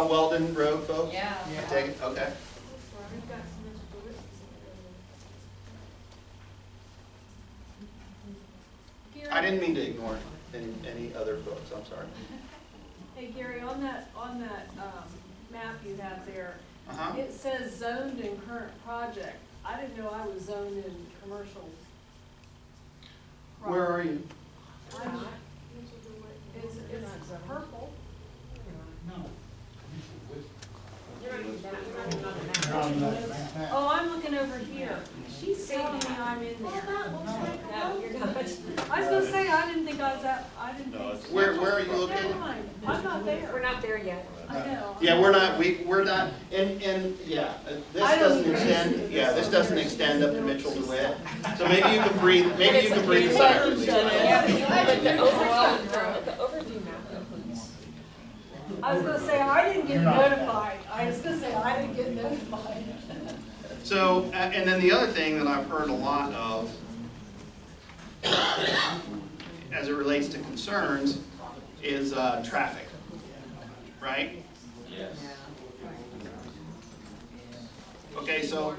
Weldon Road folks?
Yeah.
I take it, okay. I didn't mean to ignore any other folks, I'm sorry.
Hey Gary, on that map you have there,
Uh-huh.
it says zoned in current project. I didn't know I was zoned in commercial.
Where are you?
It's purple. Oh, I'm looking over here. She's telling me I'm in there. No, you're not. I was gonna say, I didn't think I was at, I didn't think.
Where are you located?
Never mind. I'm not there.
We're not there yet.
I know.
Yeah, we're not, and yeah, this doesn't extend up to Mitchell DeWitt. So maybe you can breathe a sigh of relief.
But the overview map includes.
I was gonna say, I didn't get notified.
So, and then the other thing that I've heard a lot of, as it relates to concerns, is traffic, right?
Yes.
Okay, so,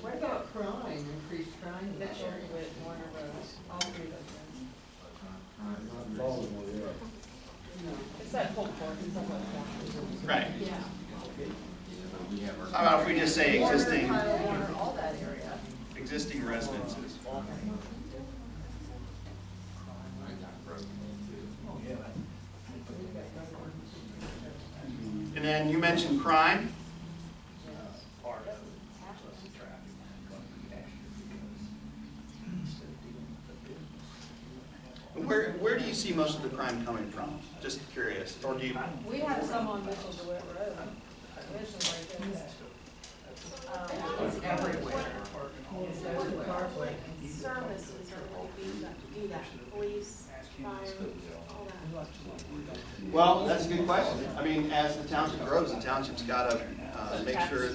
What about crime, increased crime?
Mitchell, DeWitt, Warner Road, all three of those. It's that whole part, it's not what
right.
Yeah.
How about if we just say existing
all that area.
existing residences? And then you mentioned crime. Where do you see most of the crime coming from? Just curious. Or do you?
We have some on Mitchell DeWitt Road. This is right there.
It's everywhere.
Services are what we do that, police, fire, all that.
Well, that's a good question. I mean, as the township grows, the township's got to make sure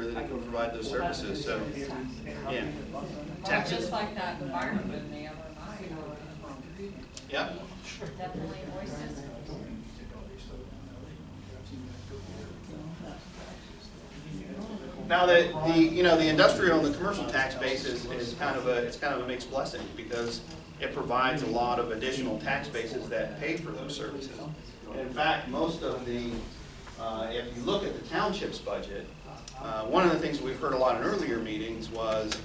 that it can provide those services. So, yeah. Taxes.
Just like that environment the other night.
Yep.
Definitely voices.
Now the industrial and the commercial tax base is kind of a mixed blessing because it provides a lot of additional tax bases that pay for those services. And in fact, most of the if you look at the township's budget, one of the things we've heard a lot in earlier meetings was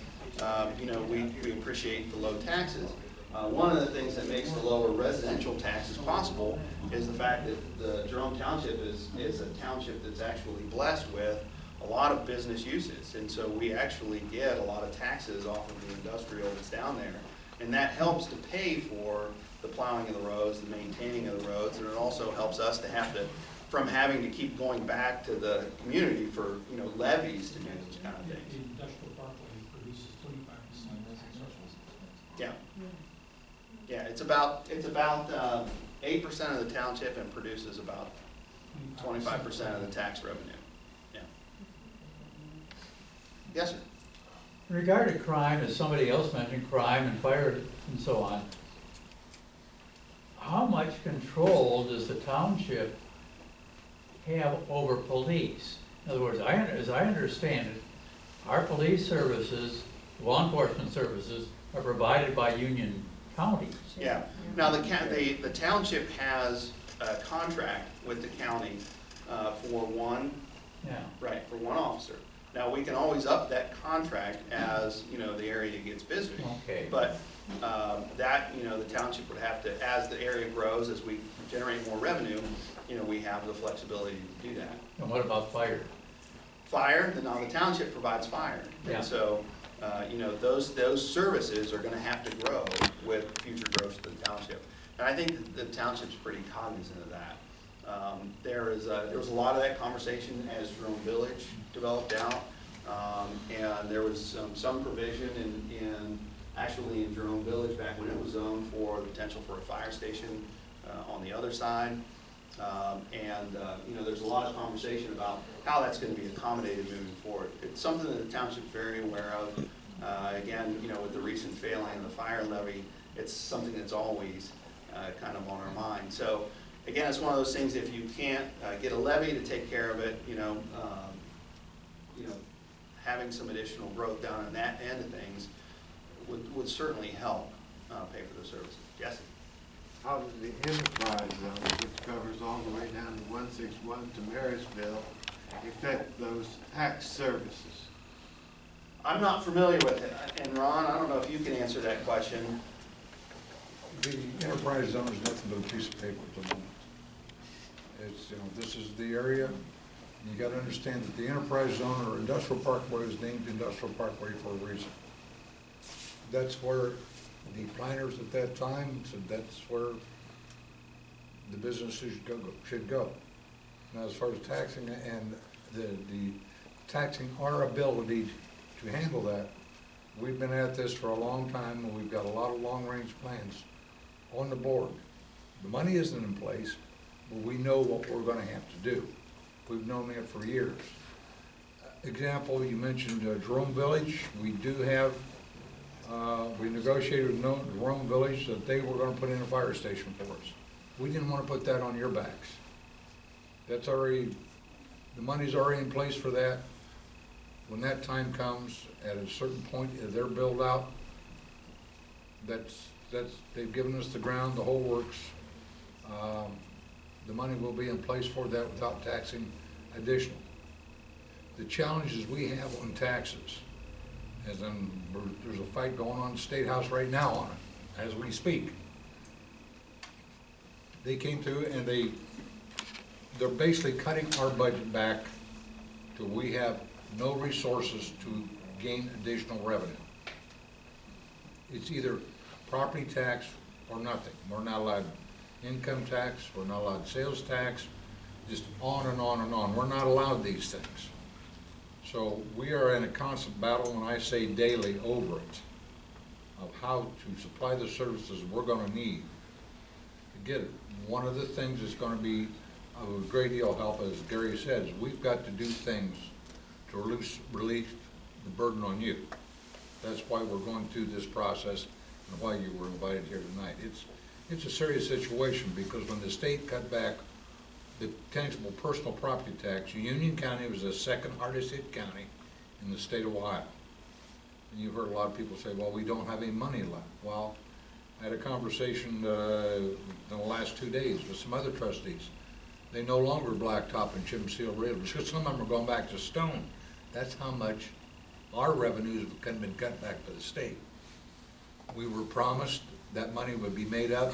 we appreciate the low taxes. One of the things that makes the lower residential taxes possible is the fact that the Jerome Township is a township that's actually blessed with a lot of business uses, and so we actually get a lot of taxes off of the industrial that's down there, and that helps to pay for the plowing of the roads, the maintaining of the roads, and it also helps us to from having to keep going back to the community for levies to do those kind of things.
The industrial parkway produces 25%.
Yeah. Yeah, it's about 8% of the township and produces about 25% of the tax revenue. Yeah. Yes, sir.
In regard to crime, as somebody else mentioned, crime and fire and so on, how much control does the township have over police? In other words, as I understand it, our police services, law enforcement services, are provided by union county.
Yeah, now the township has a contract with the county for one,
Yeah.
right, for one officer. Now, we can always up that contract as, you know, the area gets busier.
Okay.
But that, you know, the township would have to, as the area grows, as we generate more revenue, you know, we have the flexibility to do that.
And what about fire?
Fire, then now the township provides fire.
Yeah.
And so, you know, those services are gonna have to grow with future growth to the township. And I think the township's pretty cognizant of that. There was a lot of that conversation as Jerome Village developed out. And there was some provision actually in Jerome Village back when it was zoned for the potential for a fire station on the other side. You know, there's a lot of conversation about how that's going to be accommodated moving forward. It's something that the township's very aware of. Again, you know, with the recent failing of the fire levy, it's something that's always kind of on our mind. So again, it's one of those things, if you can't get a levy to take care of it, you know, having some additional growth down on that end of things would certainly help pay for the services. Jesse?
How does the enterprise zone, which covers all the way down to 161 to Marysville, affect those tax services?
I'm not familiar with it, and Ron, I don't know if you can answer that question.
The enterprise zone is nothing but a piece of paper at the moment. It's, you know, this is the area. You got to understand that the enterprise zone or industrial parkway is named industrial parkway for a reason. That's where the planners at that time said that's where the businesses should go. Now, as far as taxing and the taxing our ability to handle that, we've been at this for a long time, and we've got a lot of long-range plans on the board. The money isn't in place, but we know what we're going to have to do. We've known that for years. Example, you mentioned Jerome Village. We do have, we negotiated with Jerome Village that they were going to put in a fire station for us. We didn't want to put that on your backs. That's already, the money's already in place for that. When that time comes, at a certain point of their build out, they've given us the ground, the whole works. The money will be in place for that without taxing additional. The challenges we have on taxes, as in there's a fight going on in the State House right now on it, as we speak. They came through and they're basically cutting our budget back till we have no resources to gain additional revenue. It's either property tax or nothing. We're not allowed income tax, we're not allowed sales tax, just on and on and on. We're not allowed these things. So we are in a constant battle, and I say daily, over it, of how to supply the services we're going to need to get it. One of the things that's going to be of a great deal of help, as Gary says, we've got to do things to relieve the burden on you. That's why we're going through this process and why you were invited here tonight. It's a serious situation, because when the state cut back the tangible personal property tax, Union County was the second hardest hit county in the state of Ohio. And you've heard a lot of people say, well, we don't have any money left. Well, I had a conversation in the last 2 days with some other trustees. They no longer blacktop and chip and seal railroads, because some of them are going back to stone. That's how much our revenues have been cut back by the state. We were promised that money would be made up.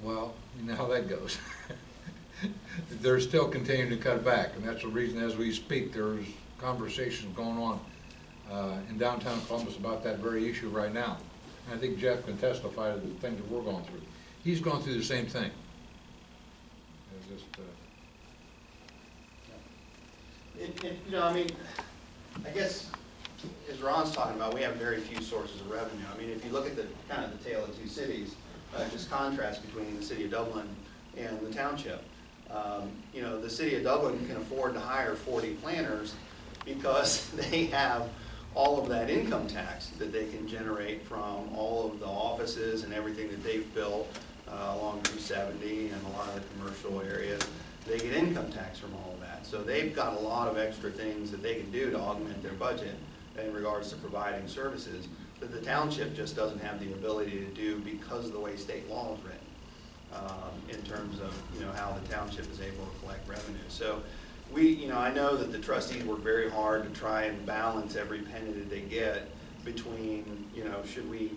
Well, you know how that goes. They're still continuing to cut back, and that's the reason, as we speak, there's conversations going on in downtown Columbus about that very issue right now. And I think Jeff can testify to the things that we're going through. He's going through the same thing. It's just,
You know, I mean, I guess, as Ron's talking about, we have very few sources of revenue. I mean, if you look at the kind of the tale of two cities, just contrast between the city of Dublin and the township. You know, the city of Dublin can afford to hire 40 planners because they have all of that income tax that they can generate from all of the offices and everything that they've built along 270 and a lot of the commercial areas. They get income tax from all of that. So they've got a lot of extra things that they can do to augment their budget in regards to providing services. that the township just doesn't have the ability to do because of the way state law is written, in terms of, you know, how the township is able to collect revenue. So we, you know, I know that the trustees work very hard to try and balance every penny that they get between, you know, should we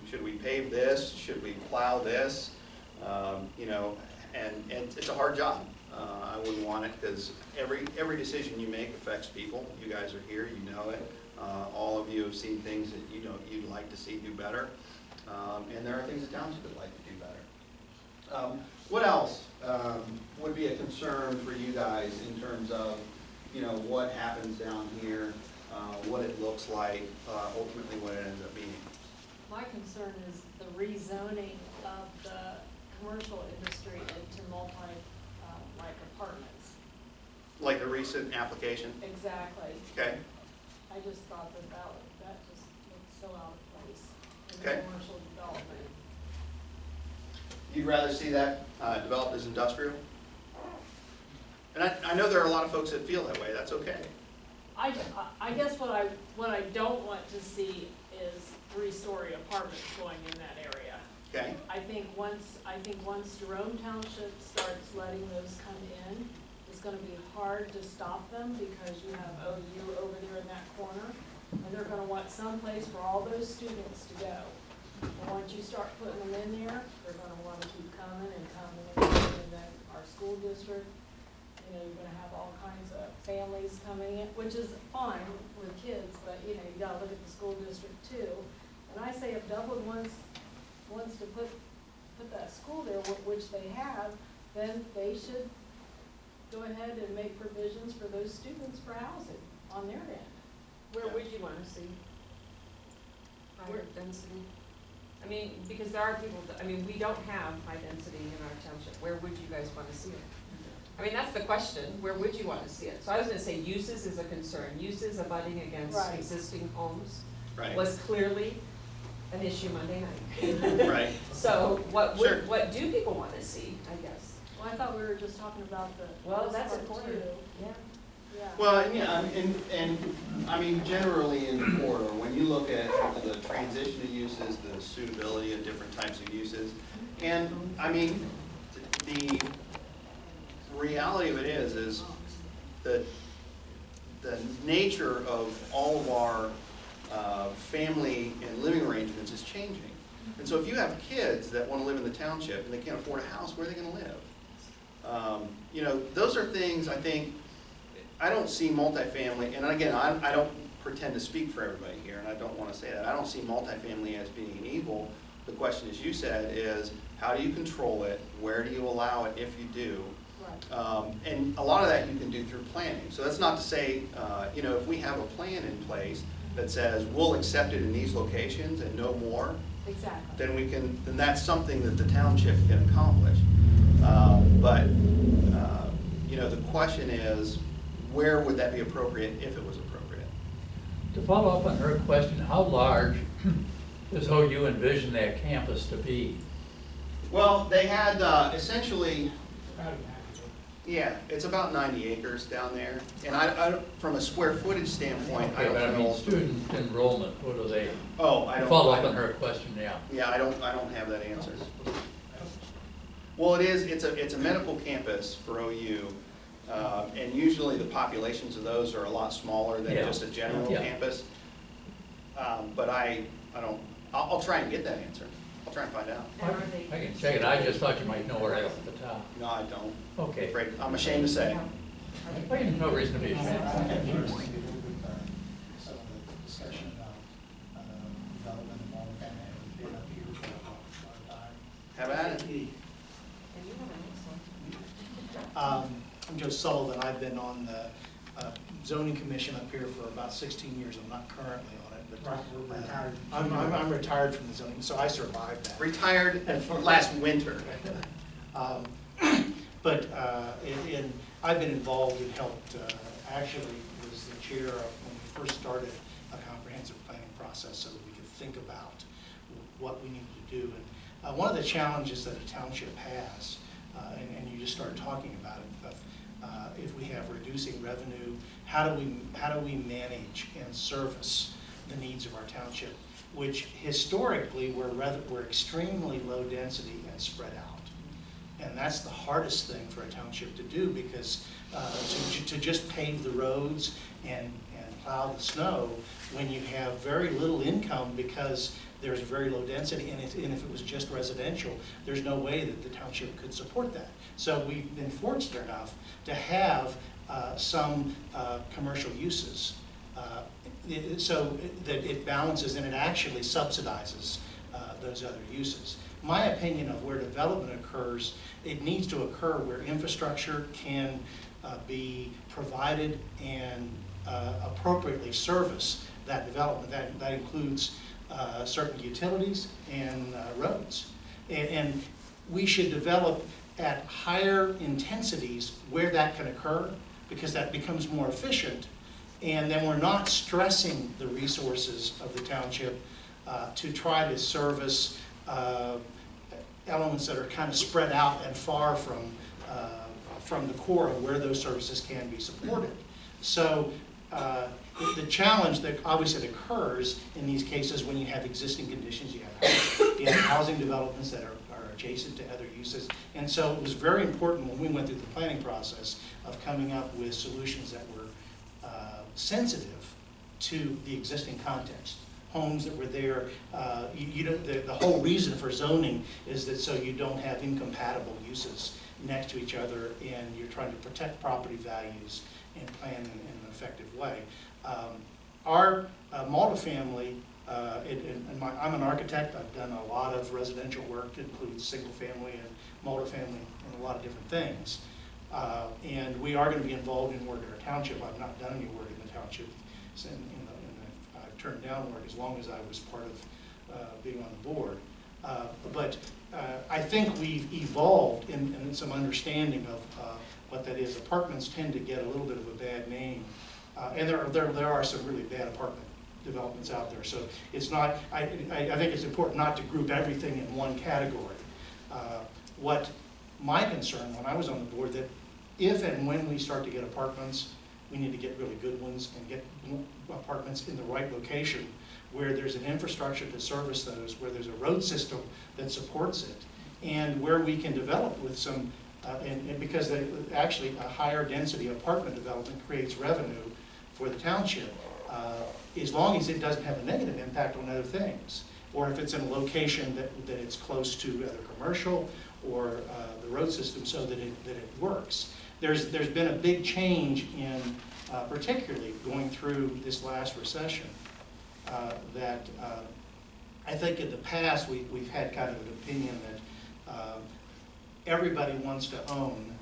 pave this, should we plow this, you know, and it's a hard job. I wouldn't want it, because every decision you make affects people. You guys are here, you know it. All of you have seen things that you'd like to see do better, and there are things the township would like to do better. What else would be a concern for you guys in terms of, you know, what happens down here, what it looks like, ultimately what it ends up being?
My concern is the rezoning of the commercial industry into like apartments.
Like a recent application?
Exactly.
Okay.
I just thought that just looked so out of place in
Okay.
commercial development.
You'd rather see that developed as industrial? And I know there are a lot of folks that feel that way. That's okay.
I guess what I don't want to see is 3-story apartments going in that area.
Okay.
I think once Jerome Township starts letting those come in, it's gonna be hard to stop them, because you have OU over there in that corner, and they're gonna want someplace for all those students to go. And once you start putting them in there, they're gonna wanna keep coming and coming and coming, and then our school district, you know, you're gonna have all kinds of families coming in, which is fine with kids, but, you know, you gotta look at the school district too. And I say if Dublin wants to put that school there, which they have, then they should go ahead and make provisions for those students for housing on their end.
Where would you want to see higher density? I mean, because there are people that, I mean, we don't have high density in our township. Where would you guys want to see it? I mean, that's the question. Where would you want to see it? So I was going to say uses is a concern. Uses abutting against
Right.
existing homes
Right.
was clearly an issue Monday night.
Right.
So what
Sure.
what do people want to see, I guess?
Well, I thought we were just talking about the.
Well,
this
that's
part
important.
too.
Yeah.
Yeah.
Well, and yeah, and I mean, generally in the corridor, when you look at the transition of uses, the suitability of different types of uses, and I mean, the reality of it is that the nature of all of our family and living arrangements is changing. And so if you have kids that want to live in the township and they can't afford a house, where are they going to live? You know, those are things I think. I don't see multifamily, and again, I don't pretend to speak for everybody here, and I don't want to say that. I don't see multifamily as being an evil. The question, as you said, is how do you control it? Where do you allow it if you do?
Right.
And a lot of that you can do through planning. So that's not to say, you know, if we have a plan in place that says we'll accept it in these locations and no more,
Exactly.
then we can. Then that's something that the township can accomplish. You know, the question is, where would that be appropriate if it was appropriate?
To follow up on her question, how large does OU envision that campus to be?
Well, they had essentially, yeah, it's about 90 acres down there. And I from a square footage standpoint, I
Okay,
don't
but I mean,
know.
student enrollment, what do they?
Oh, I don't.
Follow up on her question, yeah.
Yeah, I don't have that answer. Well, it's a medical campus for OU. And usually the populations of those are a lot smaller than just a general campus. But I'll try and get that answer. I'll try and find out.
I can check it, I just thought you might know right off the top.
No, I don't.
Okay.
Afraid, I'm ashamed to say.
Well, you have no reason to be ashamed.
Some of the discussion about development of multifamily, have been up here for a long time.
Have at it.
And you have a next one.
I'm Joe Sullivan. I've been on the zoning commission up here for about 16 years. I'm not currently on it, but
We're retired.
I'm retired from the zoning, so I survived that.
Retired last winter.
I've been involved and helped, actually was the chair of when we first started a comprehensive planning process so that we could think about what we needed to do. And one of the challenges that a township has, and you just started talking about it, if we have reducing revenue, how do we manage and service the needs of our township? which historically were extremely low density and spread out. And that's the hardest thing for a township to do, because to just pave the roads and plow the snow when you have very little income because there's very low density, and if it was just residential, there's no way that the township could support that. So we've been fortunate enough to have some commercial uses so that it balances and it actually subsidizes those other uses. My opinion of where development occurs, it needs to occur where infrastructure can be provided and appropriately service that development. That includes certain utilities and roads. And we should develop at higher intensities where that can occur, because that becomes more efficient, and then we're not stressing the resources of the township to try to service elements that are kind of spread out and far from the core of where those services can be supported. So the challenge that obviously occurs in these cases when you have existing conditions, you have housing developments that are adjacent to other uses. And so it was very important when we went through the planning process of coming up with solutions that were sensitive to the existing context. Homes that were there, the whole reason for zoning is that so you don't have incompatible uses next to each other, and you're trying to protect property values and plan in an effective way. Our multifamily, I'm an architect. I've done a lot of residential work. It includes single family and multifamily and a lot of different things. And we are going to be involved in work in our township. I've not done any work in the township, and I've turned down work as long as I was part of being on the board. But I think we've evolved in some understanding of what that is. Apartments tend to get a little bit of a bad name, and there are some really bad apartment developments out there. So it's not. I think it's important not to group everything in one category. What my concern when I was on the board, that if and when we start to get apartments, we need to get really good ones and get apartments in the right location where there's an infrastructure to service those, where there's a road system that supports it, and where we can develop with some, and because actually a higher density apartment development creates revenue for the township, as long as it doesn't have a negative impact on other things, or if it's in a location that it's close to other commercial or the road system so that it works. There's been a big change in, particularly going through this last recession, that I think in the past we've had kind of an opinion that everybody wants to own,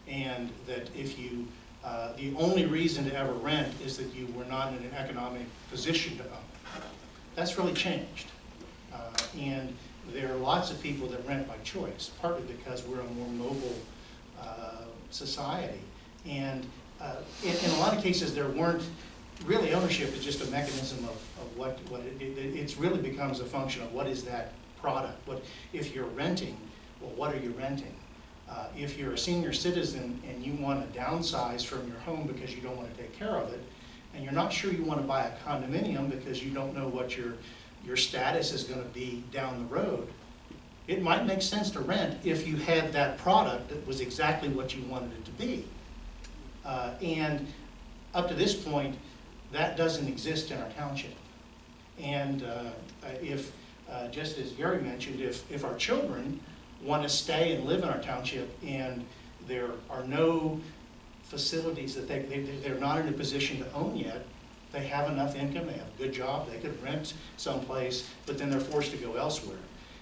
and that if you, the only reason to ever rent is that you were not in an economic position to own. That's really changed. And there are lots of people that rent by choice, partly because we're a more mobile society. And in a lot of cases, there weren't really, ownership is just a mechanism of what it really becomes a function of what is that product. What if you're renting? Well, what are you renting? If you're a senior citizen and you want to downsize from your home because you don't want to take care of it, and you're not sure you want to buy a condominium because you don't know what your status is going to be down the road, it might make sense to rent if you had that product that was exactly what you wanted it to be. And up to this point, that doesn't exist in our township. And if, just as Gary mentioned, if our children want to stay and live in our township and there are no facilities that they're not in a position to own yet, they have enough income, they have a good job, they could rent someplace, but then they're forced to go elsewhere.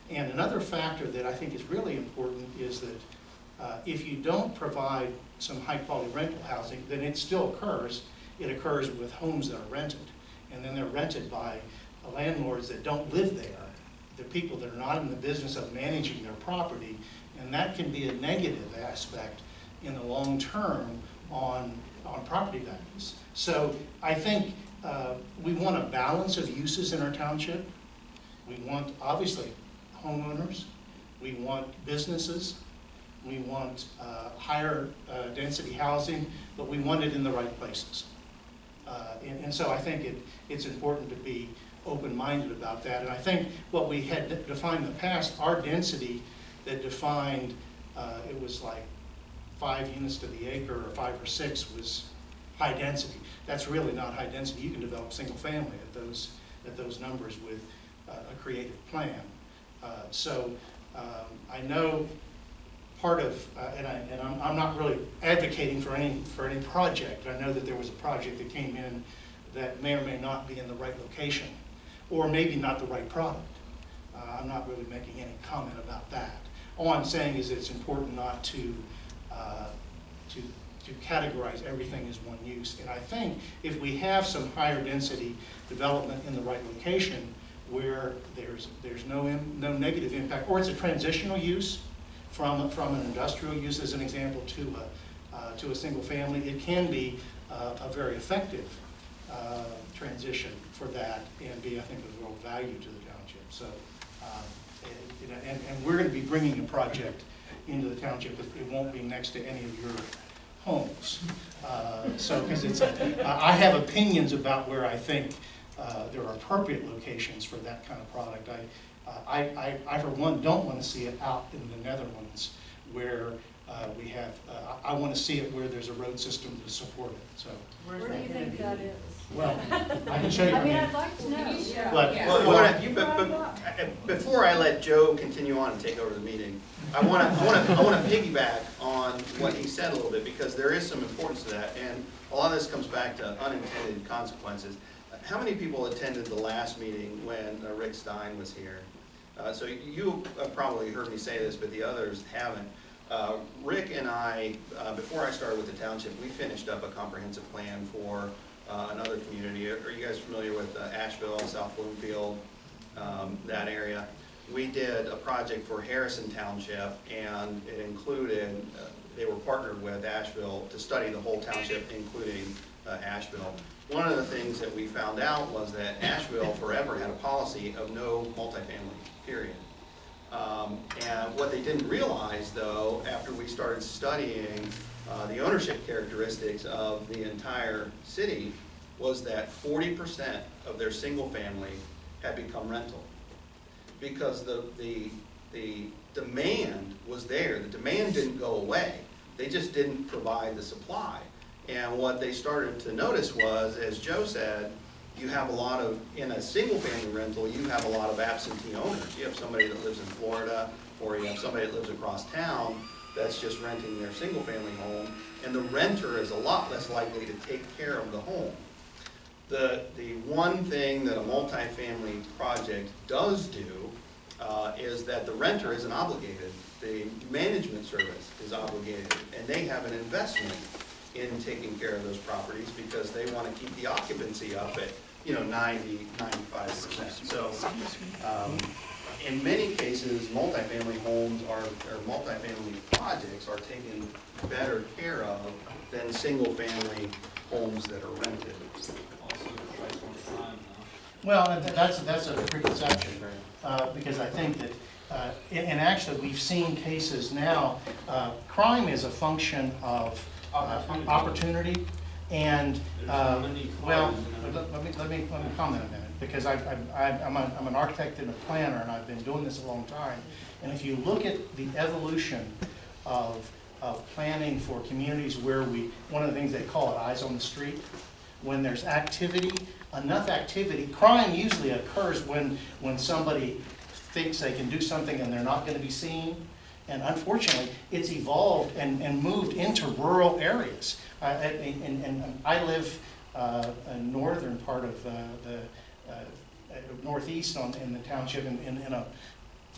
And another factor that I think is really important is that if you don't provide some high quality rental housing, then it still occurs. It occurs with homes that are rented, and then they're rented by landlords that don't live there. The people that are not in the business of managing their property, and that can be a negative aspect in the long term on property values. So I think we want a balance of uses in our township. We want, obviously, homeowners. We want businesses. We want higher density housing, but we want it in the right places. And so I think it's important to be open-minded about that. And I think what we had defined in the past, our density that defined, it was like 5 units to the acre or 5 or 6 was high density. That's really not high density. You can develop single family at those numbers with a creative plan. I know part of, and I'm not really advocating for any project. I know that there was a project that came in that may or may not be in the right location, or maybe not the right product. I'm not really making any comment about that. All I'm saying is it's important not to categorize everything as one use. And I think if we have some higher density development in the right location where there's no negative impact, or it's a transitional use from an industrial use, as an example, to a single family, it can be a very effective transition for that and be, I think, of real value to the township. So, and we're going to be bringing a project into the township. It won't be next to any of your homes. Because I have opinions about where I think there are appropriate locations for that kind of product. I for one, don't want to see it out in the Netherlands where we have, I want to see it where there's a road system to support it. So.
Where do you think that is?
Well, I can show you.
I mean, I'd like to know.
Before I let Joe continue on and take over the meeting, I want to piggyback on what he said a little bit, because there is some importance to that, and a lot of this comes back to unintended consequences. How many people attended the last meeting when Rick Stein was here? So you probably heard me say this, but the others haven't. Rick and I, before I started with the township, we finished up a comprehensive plan for another community. Are you guys familiar with Asheville, South Bloomfield, that area? We did a project for Harrison Township, and it included, they were partnered with Asheville to study the whole township, including Asheville. One of the things that we found out was that Asheville forever had a policy of no multifamily, period. And what they didn't realize, though, after we started studying the ownership characteristics of the entire city, was that 40% of their single family had become rental. Because the demand was there. The demand didn't go away. They just didn't provide the supply. And what they started to notice was, as Joe said, you have a lot of, in a single family rental, you have a lot of absentee owners. You have somebody that lives in Florida, or you have somebody that lives across town that's just renting their single family home, and the renter is a lot less likely to take care of the home. The one thing that a multifamily project does do is that the renter isn't obligated. The management service is obligated, and they have an investment in taking care of those properties because they want to keep the occupancy up at 90, 95%. So in many cases, multifamily homes or multifamily projects are taken better care of than single family homes that are rented. Well, that's a preconception, because I think that, and actually we've seen cases now, crime is a function of opportunity, and well, let me comment a minute, because I'm an architect and a planner, and I've been doing this a long time. And if you look at the evolution of planning for communities where one of the things they call it eyes on the street, when there's activity, enough activity, crime usually occurs when somebody thinks they can do something and they're not going to be seen. And unfortunately, it's evolved and moved into rural areas. And I live in northern part of the northeast in the township, in a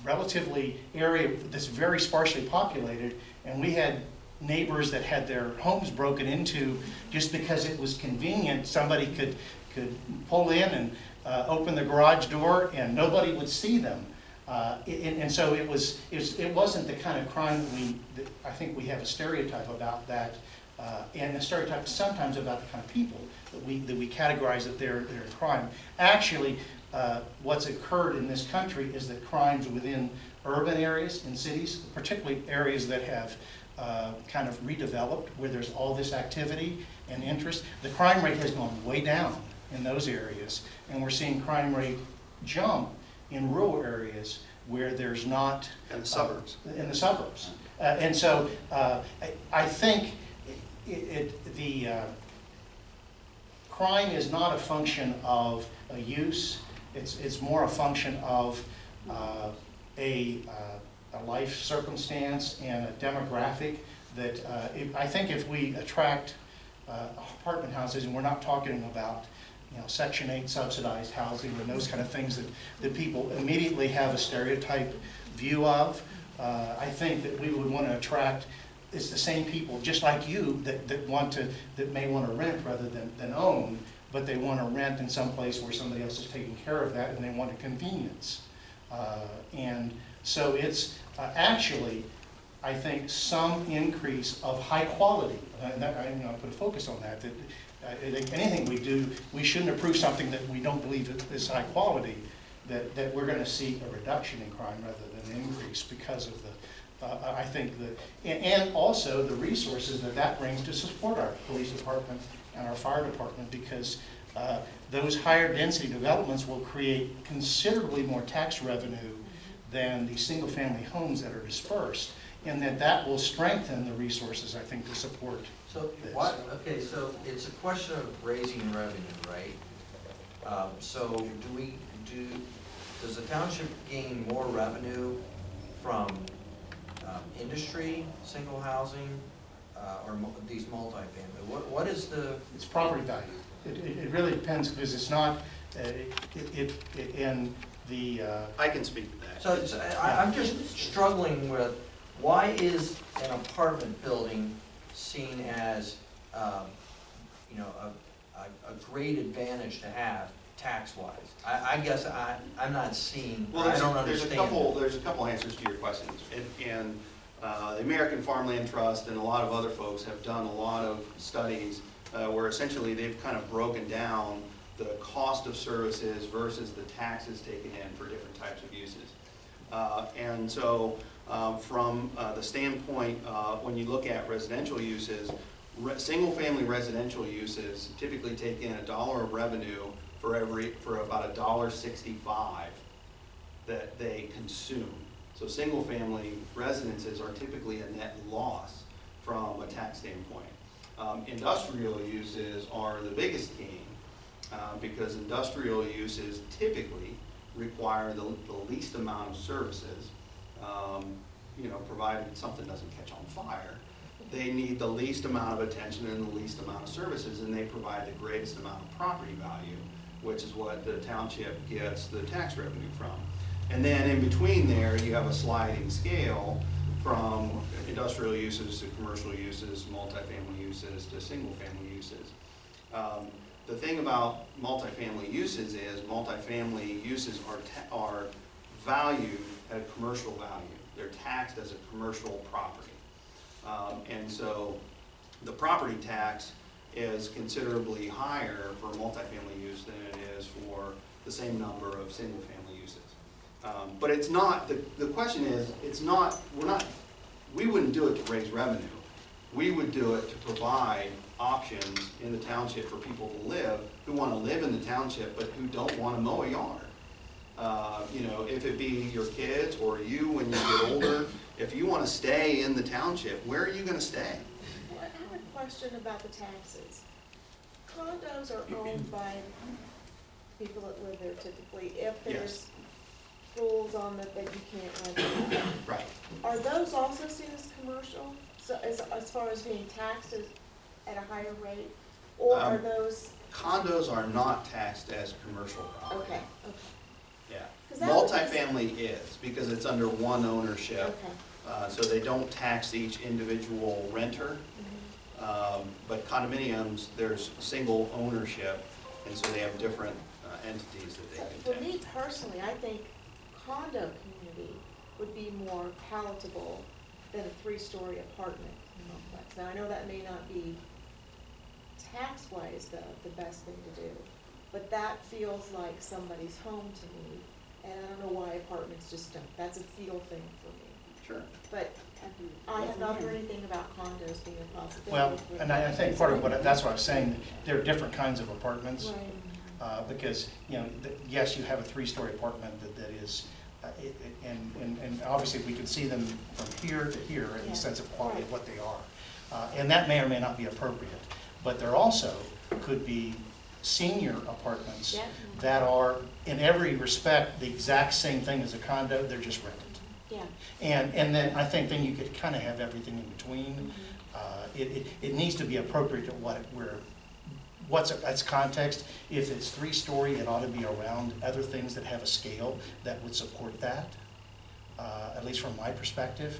relatively area that's very sparsely populated, and we had neighbors that had their homes broken into just because it was convenient. Somebody could pull in and open the garage door and nobody would see them. And so it wasn't the kind of crime that I think we have a stereotype about that, and a stereotype sometimes about the kind of people that we categorize that they're crime. Actually, what's occurred in this country is that crimes within urban areas in cities, particularly areas that have kind of redeveloped, where there's all this activity and interest, the crime rate has gone way down
in those areas, and we're seeing crime rate jump in rural areas where there's not.
In the suburbs.
In the suburbs. And so I think crime is not a function of a use, it's more a function of a life circumstance and a demographic that I think if we attract apartment houses, and we're not talking about Section 8 subsidized housing and those kind of things that people immediately have a stereotype view of, I think that we would want to attract, it's the same people, just like you, that may want to rent rather than own, but they want to rent in some place where somebody else is taking care of that, and they want a convenience. And so it's actually, I think, some increase of high quality. And I put a focus on that. Anything we do, we shouldn't approve something that we don't believe is high quality. That we're going to see a reduction in crime rather than an increase because of I think and also the resources that brings to support our police department and our fire department, because those higher density developments will create considerably more tax revenue than the single family homes that are dispersed, and that will strengthen the resources, I think, to support this.
Okay, so it's a question of raising revenue, right? So does the township gain more revenue from industry, single housing, or these multifamily? What is the? It's
property value. It really depends, because it's not in the.
I can speak to that.
So I'm just struggling with, why is an apartment building seen as a great advantage to have tax-wise? I guess I'm not seeing.
Well,
I don't understand.
There's a couple answers to your questions, and the American Farmland Trust and a lot of other folks have done a lot of studies where essentially they've kind of broken down the cost of services versus the taxes taken in for different types of uses. And so from the standpoint, when you look at residential uses, single-family residential uses typically take in $1 of revenue for about $1.65 that they consume. So single-family residences are typically a net loss from a tax standpoint. Industrial uses are the biggest gain because industrial uses typically require the least amount of services, provided something doesn't catch on fire. They need the least amount of attention and the least amount of services, and they provide the greatest amount of property value, which is what the township gets the tax revenue from. And then in between there, you have a sliding scale from industrial uses to commercial uses, multifamily uses to single-family uses. The thing about multifamily uses is multifamily uses are valued at a commercial value. They're taxed as a commercial property. And so the property tax is considerably higher for multifamily use than it is for the same number of single-family uses. But it's not, the question is, we wouldn't do it to raise revenue. We would do it to provide options in the township for people to live who want to live in the township but who don't want to mow a yard. If it be your kids or you when you get older, if you want to stay in the township, where are you going to stay?
Well, I have a question about the taxes. Condos are owned by people that live there typically. If there's rules on that you can't rent.
Right.
Are those also seen as commercial? So as far as being taxed at a higher rate? Or are those?
Condos are not taxed as commercial property.
Okay.
Yeah. Multifamily is, because it's under one ownership.
Okay.
So they don't tax each individual renter. But condominiums, there's single ownership, and so they have different entities that they can tax.
For me personally, I think condo community would be more palatable than a 3-story apartment complex. Now, I know that may not be tax-wise the best thing to do, but that feels like somebody's home to me, and I don't know why apartments just don't. That's a feel thing for me.
Sure.
But I have not heard anything about condos being a possibility.
Well, and I think part of that's what I was saying, there are different kinds of apartments. Because, you know, yes, you have a 3-story apartment that is, and obviously we can see them from here to here in the sense of quality of what they are. And that may or may not be appropriate. But there also could be senior apartments that are, in every respect, the exact same thing as a condo, they're just rented.
Yeah.
And then I think then you could kind of have everything in between. It needs to be appropriate to what's its context. If it's 3-story, it ought to be around other things that have a scale that would support that, at least from my perspective.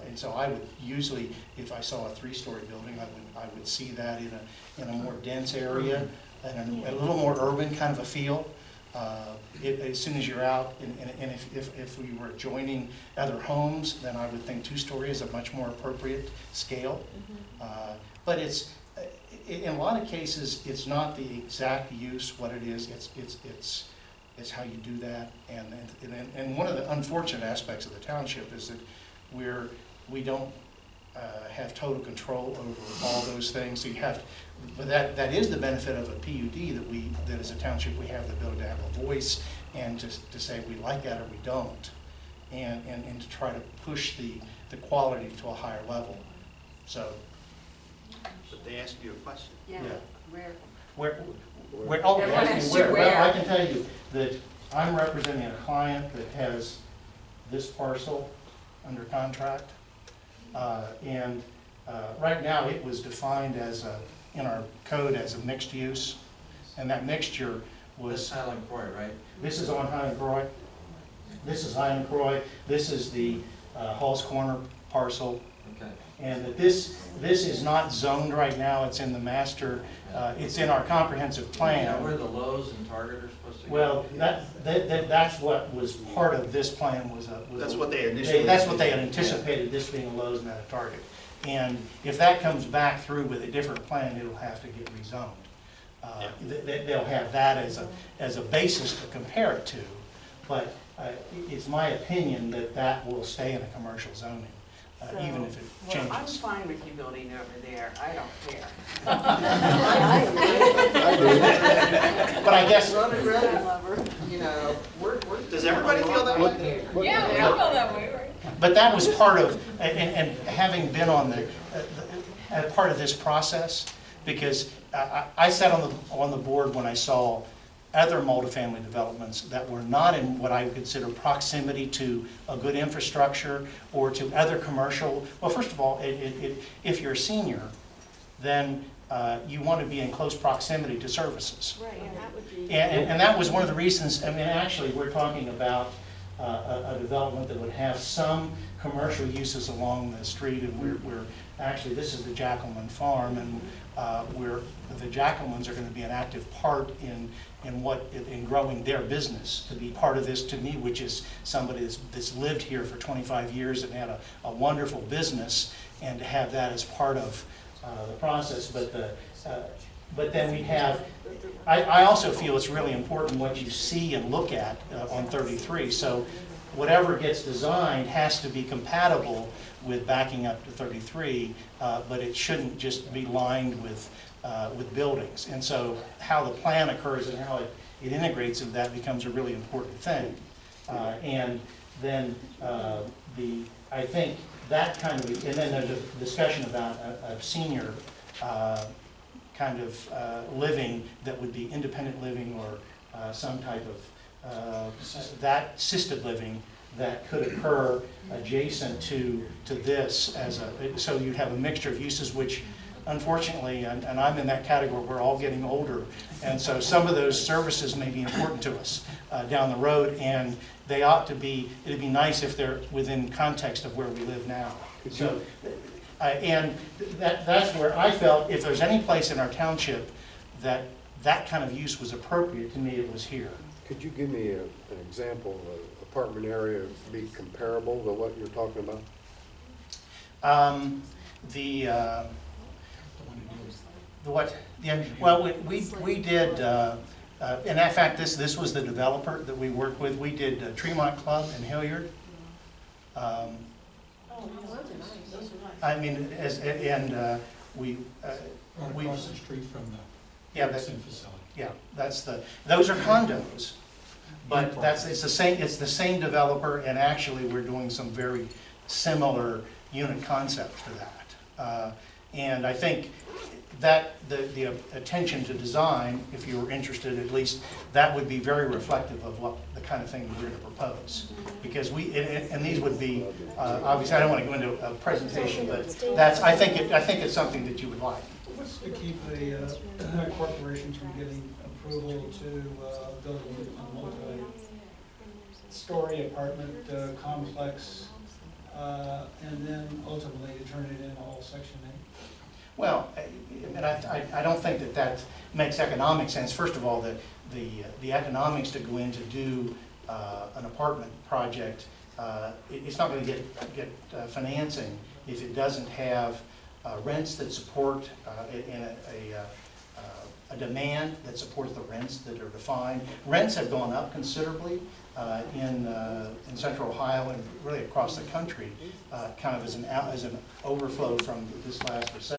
And so I would usually, if I saw a 3-story building, I would see that in a more dense area and a little more urban kind of a feel. As soon as you're out, and if we were joining other homes, then I would think 2-story is a much more appropriate scale. But it's, in a lot of cases, it's not the exact use, what it is, it's how you do that. And one of the unfortunate aspects of the township is that we don't have total control over all those things. So you have, but that is the benefit of a PUD that as a township we have the ability to have a voice and to say we like that or we don't, and to try to push the quality to a higher level. So.
But they asked you a question.
Yeah.
Where? Oh, they asked me where. Well, I can tell you that I'm representing a client that has this parcel under contract. Right now it was defined as in our code as a mixed use, and that mixture was.
That's Highland Croy, right?
This is on Highland Croy. This is Highland Croy. This is the Hall's Corner parcel.
Okay.
And that this is not zoned right now. It's in the master. It's in our comprehensive plan.
Yeah, where the Lowe's and Target are supposed to go.
Well, that's what was part of this plan.
That's what they initially.
That's what they had anticipated, this being a Lowe's, not a Target. And if that comes back through with a different plan, it'll have to get rezoned. They'll have that as a basis to compare it to. But it's my opinion that will stay in a commercial zoning. Even if it changes.
Well, I'm fine with you building over there, I don't care.
But I guess,
you know,
Does everybody feel that way?
Yeah, we all feel that way, right?
but that was part of, and having been on part of this process, because I sat on the board when I saw other multifamily developments that were not in what I would consider proximity to a good infrastructure or to other commercial. Well, first of all, if you're a senior, then you want to be in close proximity to services.
Right, and that would be.
And that was one of the reasons. I mean, actually, we're talking about a development that would have some commercial uses along the street, and we're actually, this is the Jackelman Farm, and the Jackelmans are going to be an active part in growing their business, to be part of this, to me, which is somebody that's lived here for 25 years and had a wonderful business, and to have that as part of the process. But then we have, I also feel it's really important what you see and look at on 33. So whatever gets designed has to be compatible with backing up to 33, but it shouldn't just be lined with buildings. And so how the plan occurs and how it integrates in that becomes a really important thing. And then I think that kind of, and then there's a discussion about a senior kind of living that would be independent living or some type of that assisted living that could occur adjacent to this so you'd have a mixture of uses, which unfortunately, and I'm in that category, we're all getting older, and so some of those services may be important to us down the road, and they ought to be, it'd be nice if they're within context of where we live now. So, and that's where I felt if there's any place in our township that kind of use was appropriate, to me it was here.
Could you give me an example of an apartment area be comparable to what you're talking about?
Well, we did, and in fact, this was the developer that we worked with. We did Tremont Club in Hilliard. I mean, we
across the street from
Yeah, those are condos, but it's the same developer, and actually we're doing some very similar unit concepts for that. And I think that the attention to design, if you were interested, at least that would be very reflective of what the kind of thing we're going to propose. Because and these would be, obviously I don't want to go into a presentation, but I think it's something that you would like.
What's to keep a corporation from getting approval to build a multi-story apartment complex, and then ultimately to turn it into all Section 8?
Well, and I don't think that makes economic sense. First of all, the economics to go in to do an apartment project, it's not going to get financing if it doesn't have rents that support and a demand that supports the rents that are defined. Rents have gone up considerably in Central Ohio and really across the country, kind of as an overflow from this last recession.